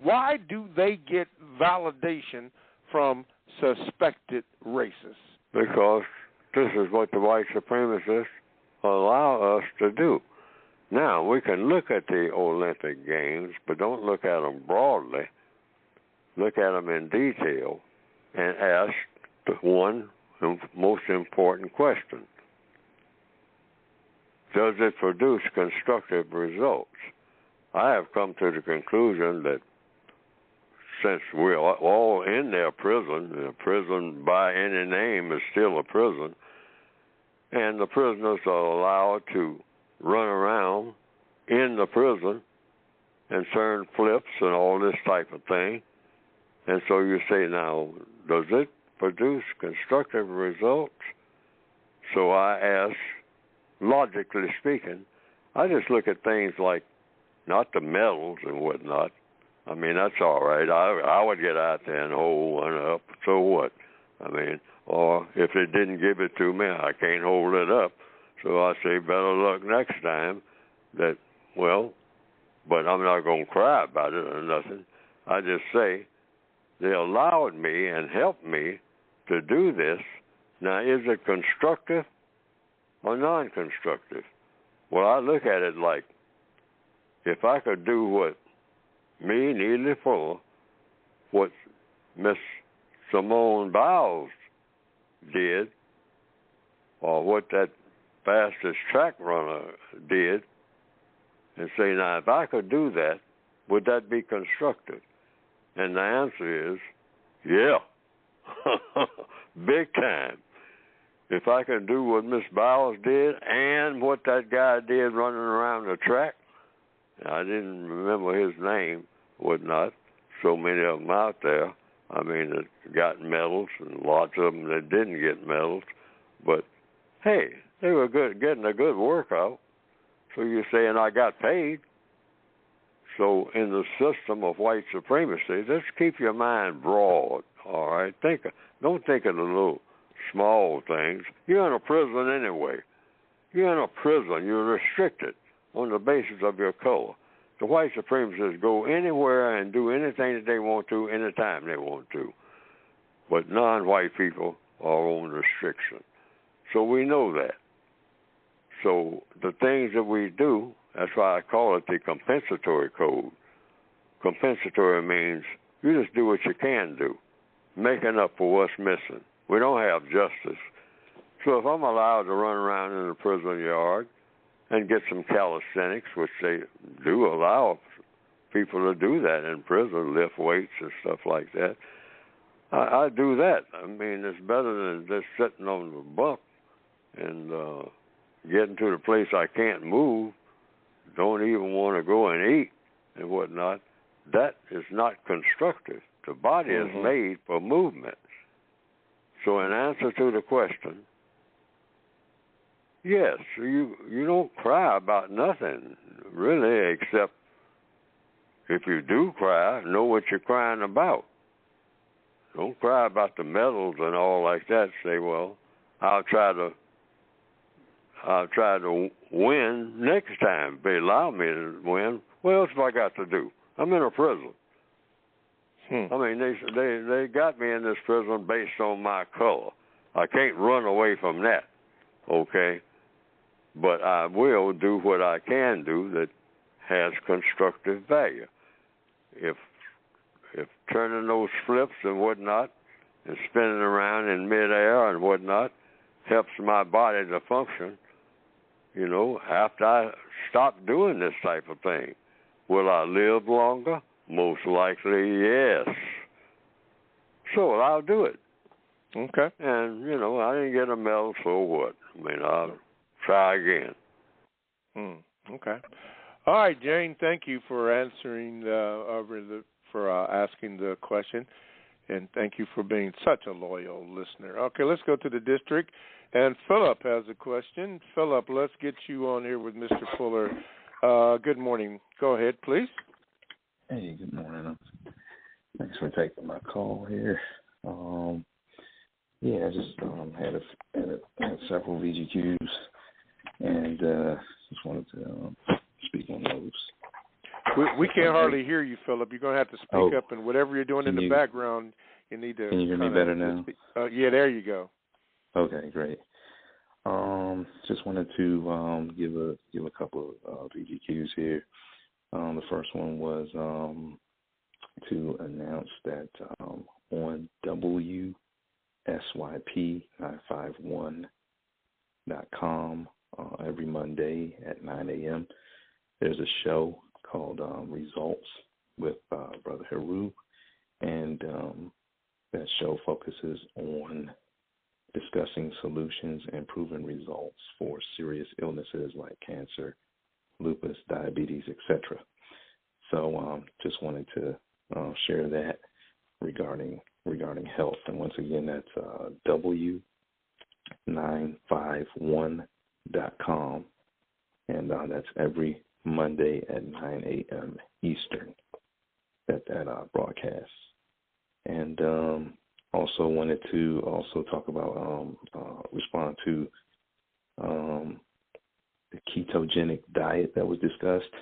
Why do they get validation from suspected racists? Because this is what the white supremacists allow us to do. Now, we can look at the Olympic Games, but don't look at them broadly. Look at them in detail and ask the one most important question. Does it produce constructive results? I have come to the conclusion that since we're all in their prison, a prison by any name is still a prison, and the prisoners are allowed to run around in the prison and turn flips and all this type of thing. And so you say, now, does it produce constructive results? So I ask, logically speaking, I just look at things like not the medals and whatnot. I mean, that's all right. I would get out there and hold one up. So what? I mean, or if they didn't give it to me, I can't hold it up. So I say, better luck next time. That, well, but I'm not going to cry about it or nothing. I just say, they allowed me and helped me to do this. Now, is it constructive or non-constructive? Well, I look at it like, if I could do what me, Neely Fuller, what Miss Simone Biles did, or what that fastest track runner did, and say, now, if I could do that, would that be constructive? And the answer is, yeah, big time. If I could do what Miss Biles did and what that guy did running around the track, I didn't remember his name, whatnot, so many of them out there. I mean, that got medals, and lots of them that didn't get medals. But, hey, they were getting a good workout. So you're saying I got paid. So in the system of white supremacy, let's keep your mind broad, all right? Don't think of the little small things. You're in a prison anyway. You're in a prison. You're restricted on the basis of your color. The white supremacists go anywhere and do anything that they want to, anytime they want to. But non-white people are on restriction. So we know that. So the things that we do, that's why I call it the compensatory code. Compensatory means you just do what you can do, making up for what's missing. We don't have justice. So if I'm allowed to run around in the prison yard and get some calisthenics, which they do allow people to do that in prison, lift weights and stuff like that, I do that. I mean, it's better than just sitting on the bunk and getting to the place I can't move, don't even want to go and eat and whatnot. That is not constructive. The body is made for movement. So in answer to the question, yes, you don't cry about nothing, really, except if you do cry, know what you're crying about. Don't cry about the medals and all like that. Say, well, I'll try to win next time. If they allow me to win, what else have I got to do? I'm in a prison. I mean, they got me in this prison based on my color. I can't run away from that, okay? But I will do what I can do that has constructive value. If turning those flips and whatnot and spinning around in midair and whatnot helps my body to function, you know, after I stop doing this type of thing, will I live longer? Most likely, yes. So I'll do it. Okay. And, you know, I didn't get a medal, so what? I mean, I'll try again. Okay. All right, Jane, thank you for answering asking the question, and thank you for being such a loyal listener. Okay, let's go to the district, and Philip has a question. Philip, let's get you on here with Mr. Fuller. Good morning. Go ahead, please. Hey, good morning. Thanks for taking my call here. I just had several VGQs, and just wanted to speak on those. We can't hardly hear you, Philip. You're going to have to speak up, and whatever you're doing in the background, you need to... Can you hear me better now? Yeah, there you go. Okay, great. Just wanted to give a couple of VGQs here. The first one was to announce that on WSYP951.com every Monday at 9 a.m. there's a show called Results with Brother Haru, and that show focuses on discussing solutions and proven results for serious illnesses like cancer, lupus, diabetes, etc. So just wanted to share that regarding health. And once again, that's W951.com, and that's every Monday at 9 a.m. Eastern that broadcast. And also wanted to talk about respond to the ketogenic diet that was discussed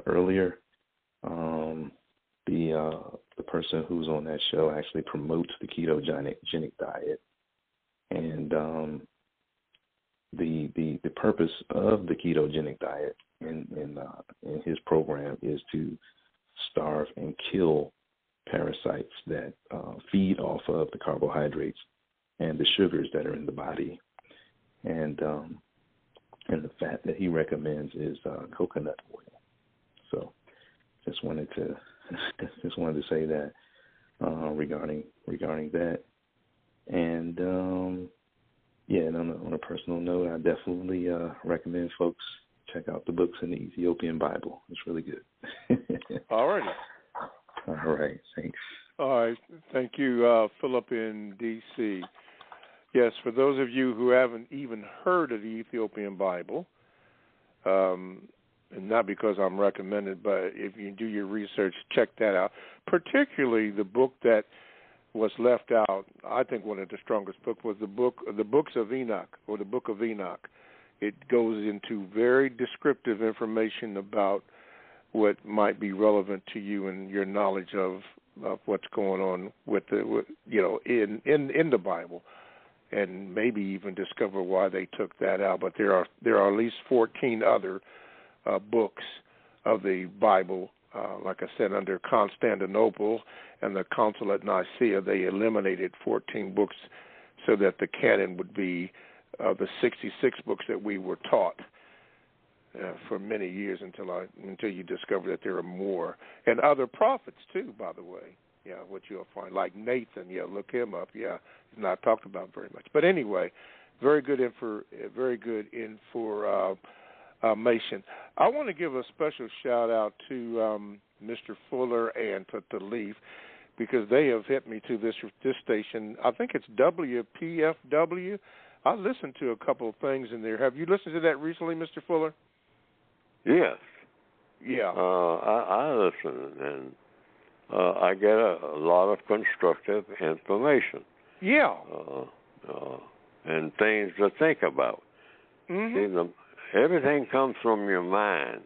earlier. The the person who's on that show actually promotes the ketogenic diet, and the purpose of the ketogenic diet in his program is to starve and kill parasites that feed off of the carbohydrates and the sugars that are in the body, and the fat that he recommends is coconut oil. So, just wanted to say that regarding that, and and on a personal note, I definitely recommend folks check out the books in the Ethiopian Bible. It's really good. All right. All right. Thanks. All right. Thank you, Philip in D.C. Yes, for those of you who haven't even heard of the Ethiopian Bible, and not because I'm recommended, but if you do your research, check that out. Particularly the book that was left out, I think one of the strongest books was the books of Enoch, or the Book of Enoch. It goes into very descriptive information about what might be relevant to you and your knowledge of what's going on in the Bible, and maybe even discover why they took that out. But there are at least 14 other books of the Bible. Like I said, under Constantinople and the Council at Nicaea, they eliminated 14 books so that the canon would be the 66 books that we were taught for many years until you discover that there are more. And other prophets, too, by the way, which you'll find, like Nathan, look him up. He's not talked about very much. But anyway, very good information. I want to give a special shout-out to Mr. Fuller and to Leaf, because they have hit me to this station. I think it's WPFW. I listened to a couple of things in there. Have you listened to that recently, Mr. Fuller? Yes. Yeah. I listen, and I get a lot of constructive information. Yeah. And things to think about. Mm-hmm. See, everything comes from your mind.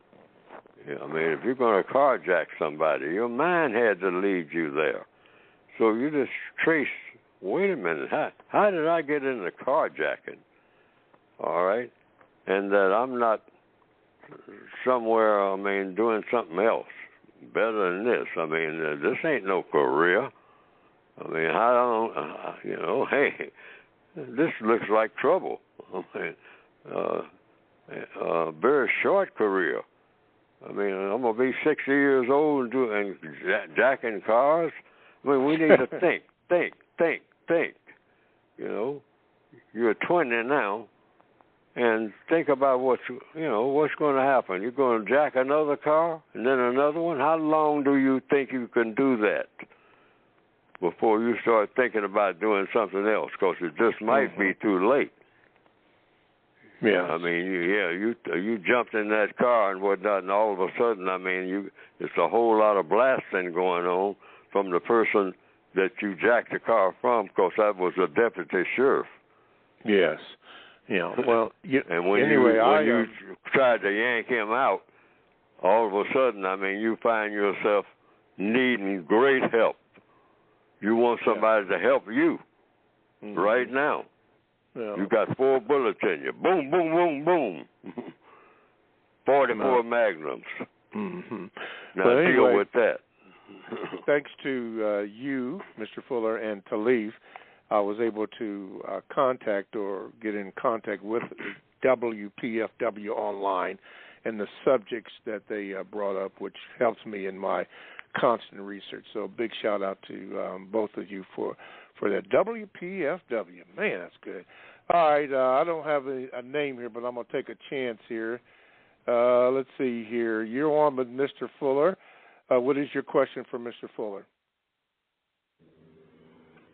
I mean, if you're going to carjack somebody, your mind had to lead you there. So you just trace, wait a minute, how did I get into carjacking? All right? And that I'm not somewhere, doing something else better than this. This ain't no career. Hey, this looks like trouble. Very short career. I'm going to be 60 years old and jacking cars. We need to think. You're 20 now, and think about what's going to happen. You're going to jack another car and then another one. How long do you think you can do that before you start thinking about doing something else? Because it just might be too late. Yeah. You jumped in that car and whatnot, and all of a sudden, it's a whole lot of blasting going on from the person that you jacked the car from, because that was a deputy sheriff. Yes. Well, and when you tried to yank him out, all of a sudden, you find yourself needing great help. You want somebody to help you right now. Yeah. You got 4 bullets in you. Boom, boom, boom, boom. 44 magnums. Mm-hmm. Now deal with that. Thanks to you, Mr. Fuller, and Talif, I was able to get in contact with WPFW online and the subjects that they brought up, which helps me in my constant research. So a big shout out to both of you for that. WPFW. Man, that's good. All right, I don't have a name here, but I'm going to take a chance here. Let's see here. You're on with Mr. Fuller. What is your question for Mr. Fuller?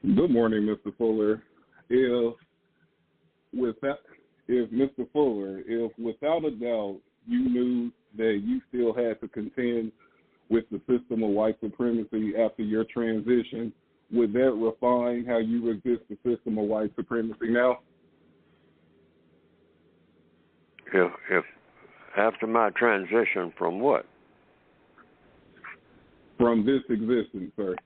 Good morning, Mr. Fuller. If Mr. Fuller, if without a doubt you knew that you still had to contend with the system of white supremacy after your transition, would that refine how you resist the system of white supremacy now? If after my transition from what? from this existence, sir.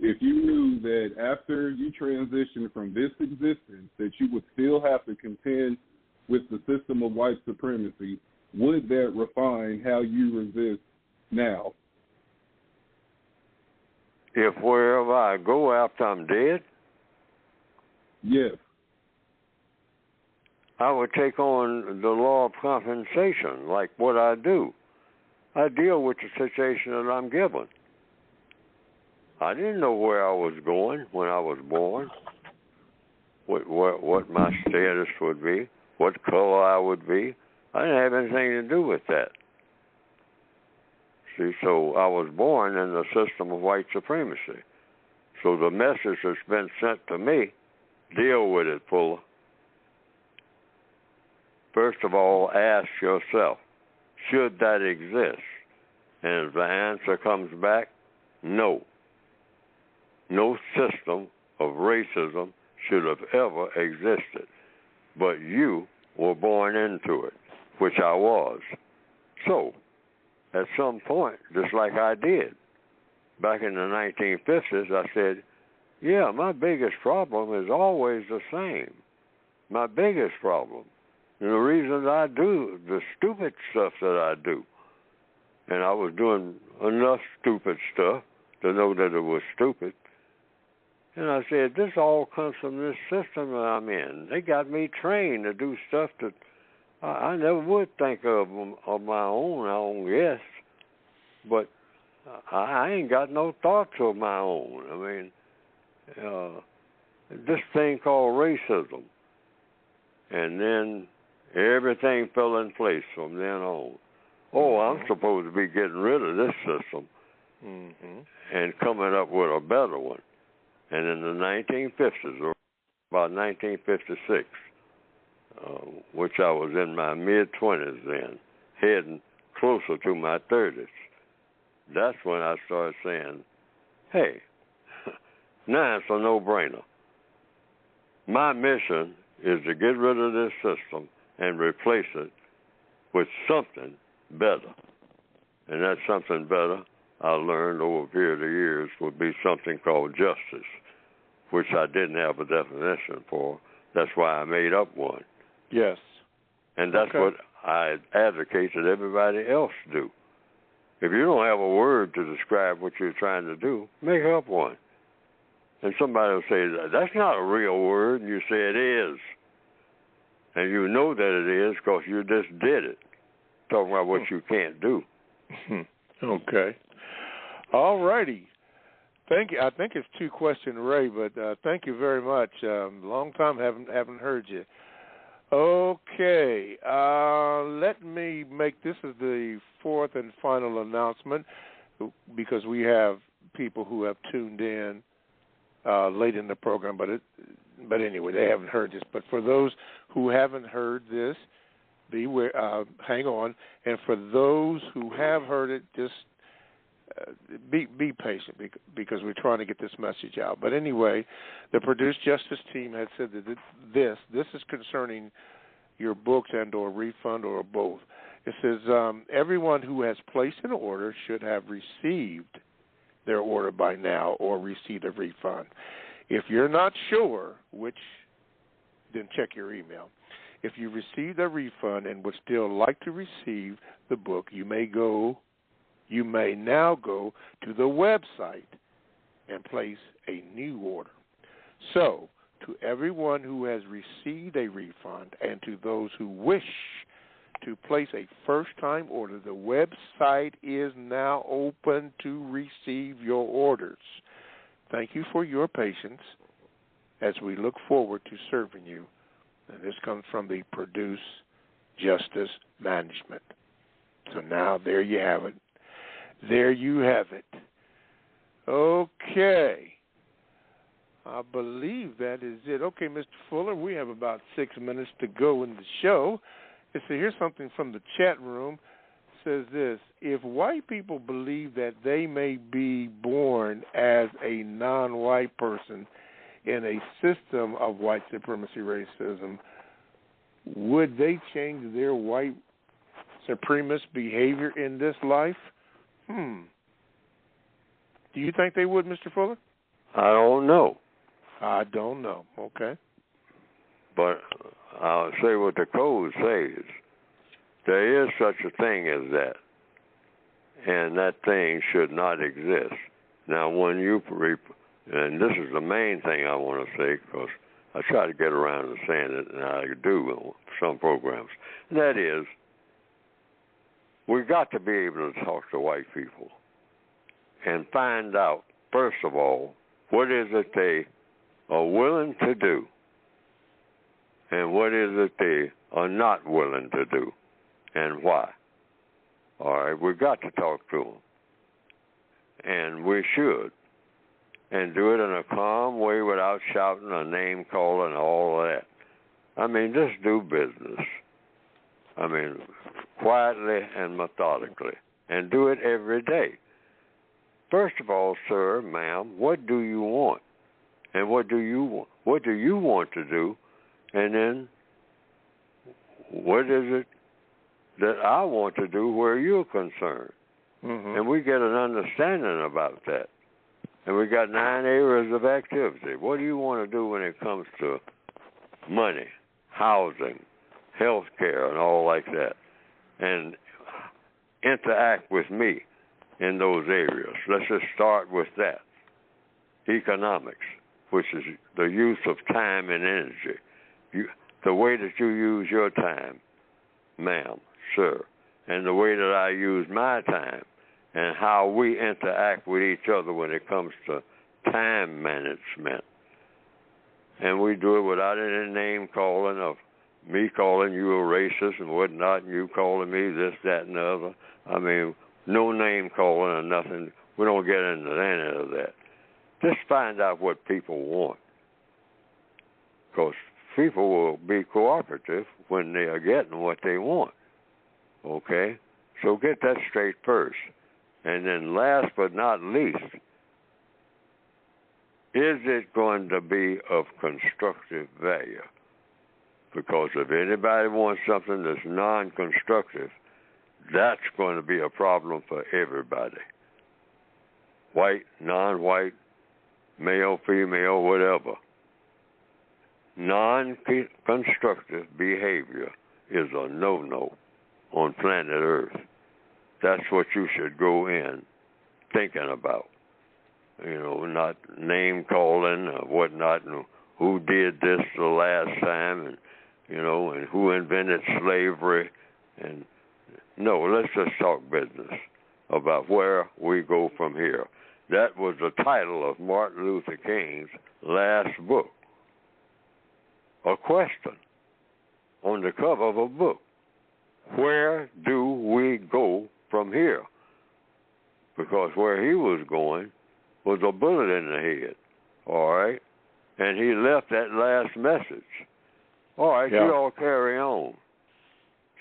If you knew that after you transitioned from this existence that you would still have to contend with the system of white supremacy, would that refine how you resist now? If wherever I go after I'm dead? Yes. I would take on the law of compensation, like what I do. I deal with the situation that I'm given. I didn't know where I was going when I was born, what my status would be, what color I would be. I didn't have anything to do with that. See, so I was born in the system of white supremacy. So the message that's been sent to me, deal with it, Fuller. First of all, ask yourself, should that exist? And if the answer comes back, no. No system of racism should have ever existed. But you were born into it, which I was. So, at some point, just like I did, back in the 1950s, I said, yeah, my biggest problem is always the same. My biggest problem. And the reasons I do the stupid stuff that I do. And I was doing enough stupid stuff to know that it was stupid. And I said, this all comes from this system that I'm in. They got me trained to do stuff that I never would think of my own, yes. But I ain't got no thoughts of my own. I mean, this thing called racism. And then everything fell in place from then on. Oh, I'm supposed to be getting rid of this system and coming up with a better one. And in the 1950s, or about 1956, which I was in my mid-20s then, heading closer to my 30s, that's when I started saying, hey, now it's a no-brainer. My mission is to get rid of this system and replace it with something better. And that something better, I learned over a period of years, would be something called justice, which I didn't have a definition for. That's why I made up one. Yes. And that's what I advocate that everybody else do. If you don't have a word to describe what you're trying to do, make up one. And somebody will say, that's not a real word, and you say it is. And you know that it is because you just did it, talking about what you can't do. Okay. All righty. Thank you. I think it's two question Ray, but thank you very much. Long time haven't heard you. Okay. Let me make this is the fourth and final announcement because we have people who have tuned in late in the program, but anyway, they haven't heard this. But for those who haven't heard this, beware, hang on. And for those who have heard it, just be patient because we're trying to get this message out. But anyway, the Produce Justice team had said that this is concerning your books and or refund or both. It says everyone who has placed an order should have received their order by now or received a refund. If you're not sure which, then check your email. If you received a refund and would still like to receive the book, you may now go to the website and place a new order. So, to everyone who has received a refund and to those who wish to place a first-time order, the website is now open to receive your orders. Thank you for your patience as we look forward to serving you. And this comes from the Produce Justice Management. So now there you have it. There you have it. Okay. I believe that is it. Okay, Mr. Fuller, we have about 6 minutes to go in the show. So here's something from the chat room. It says this: if white people believe that they may be born as a non-white person in a system of white supremacy racism, would they change their white supremacist behavior in this life? Do you think they would, Mr. Fuller? I don't know. I don't know. Okay. But I'll say what the code says. There is such a thing as that. And that thing should not exist. Now, when you, and this is the main thing I want to say, because I try to get around to saying it, and I do on some programs. And that is, we've got to be able to talk to white people and find out, first of all, what is it they are willing to do and what is it they are not willing to do and why. All right, we've got to talk to them, and we should, and do it in a calm way without shouting or name calling and all of that. I mean, just do business. I mean, quietly and methodically, and do it every day. First of all, sir, ma'am, what do you want? And what do you want? What do you want to do? And then, what is it that I want to do where you're concerned? Mm-hmm. And we get an understanding about that. And we got 9 areas of activity. What do you want to do when it comes to money, housing, health care, and all like that? And interact with me in those areas. Let's just start with that. Economics, which is the use of time and energy. The way that you use your time, ma'am, sir, and the way that I use my time, and how we interact with each other when it comes to time management. And we do it without any name calling of me calling you a racist and whatnot, and you calling me this, that, and the other. I mean, no name calling or nothing. We don't get into any of that. Just find out what people want. Because people will be cooperative when they are getting what they want. Okay? So get that straight first. And then last but not least, is it going to be of constructive value? Because if anybody wants something that's non-constructive, that's going to be a problem for everybody. White, non-white, male, female, whatever. Non-constructive behavior is a no-no on planet Earth. That's what you should go in thinking about. You know, not name calling or whatnot, and who did this the last time, and you know, and who invented slavery. And no, let's just talk business about where we go from here. That was the title of Martin Luther King's last book. A question on the cover of a book. Where do we go from here? Because where he was going was a bullet in the head, all right? And he left that last message. All right, yeah. You all carry on.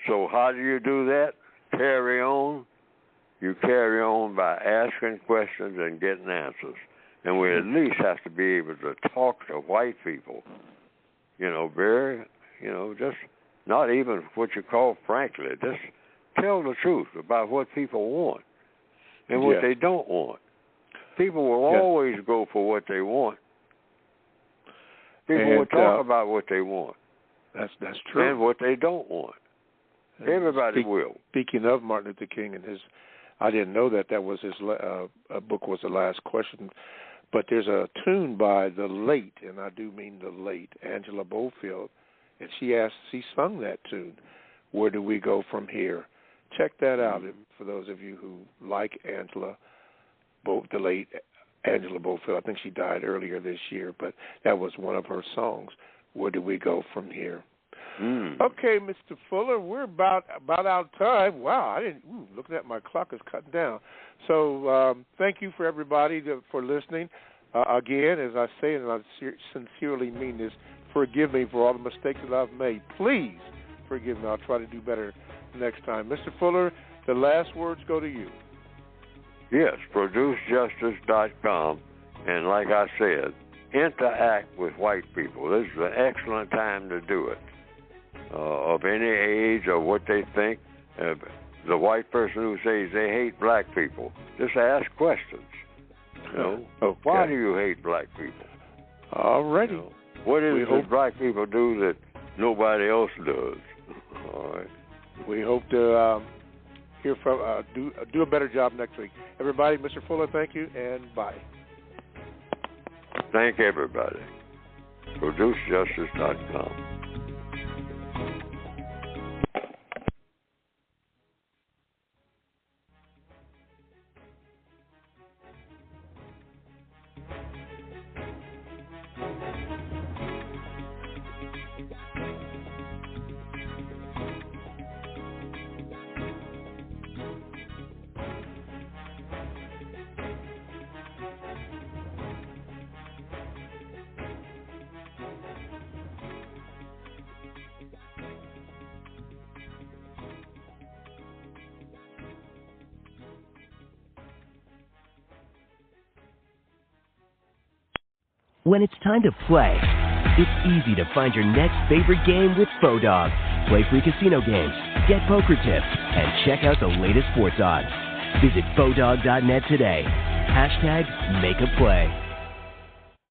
So how do you do that? Carry on? You carry on by asking questions and getting answers. And we at least have to be able to talk to white people, you know, very, you know, just not even what you call frankly, just tell the truth about what people want and what they don't want. People will always go for what they want. People will talk about what they want. That's true. And what they don't want. Everybody will. Speaking of Martin Luther King and his, I didn't know that was his book was The Last Question, but there's a tune by the late, and I do mean the late, Angela Bofield, and she sung that tune, Where Do We Go From Here? Check that out for those of you who like Angela, the late Angela Bofield. I think she died earlier this year, but that was one of her songs, Where Do We Go From Here? Okay, Mr. Fuller, we're about out of time. Wow, looking at my clock is cutting down. So thank you for everybody for listening. Again, as I say, and I sincerely mean this, forgive me for all the mistakes that I've made. Please forgive me. I'll try to do better next time. Mr. Fuller, the last words go to you. Yes, producejustice.com. And like I said, interact with white people. This is an excellent time to do it. Of any age or what they think. The white person who says they hate black people, just ask questions. Okay. Why do you hate black people? Already. What is it that black people do that nobody else does? All right. We hope to hear from do a better job next week. Everybody, Mr. Fuller, thank you, and bye. Thank everybody. ProduceJustice.com. When it's time to play, it's easy to find your next favorite game with Bodog. Play free casino games, get poker tips, and check out the latest sports odds. Visit Bodog.net today. #MakeAPlay.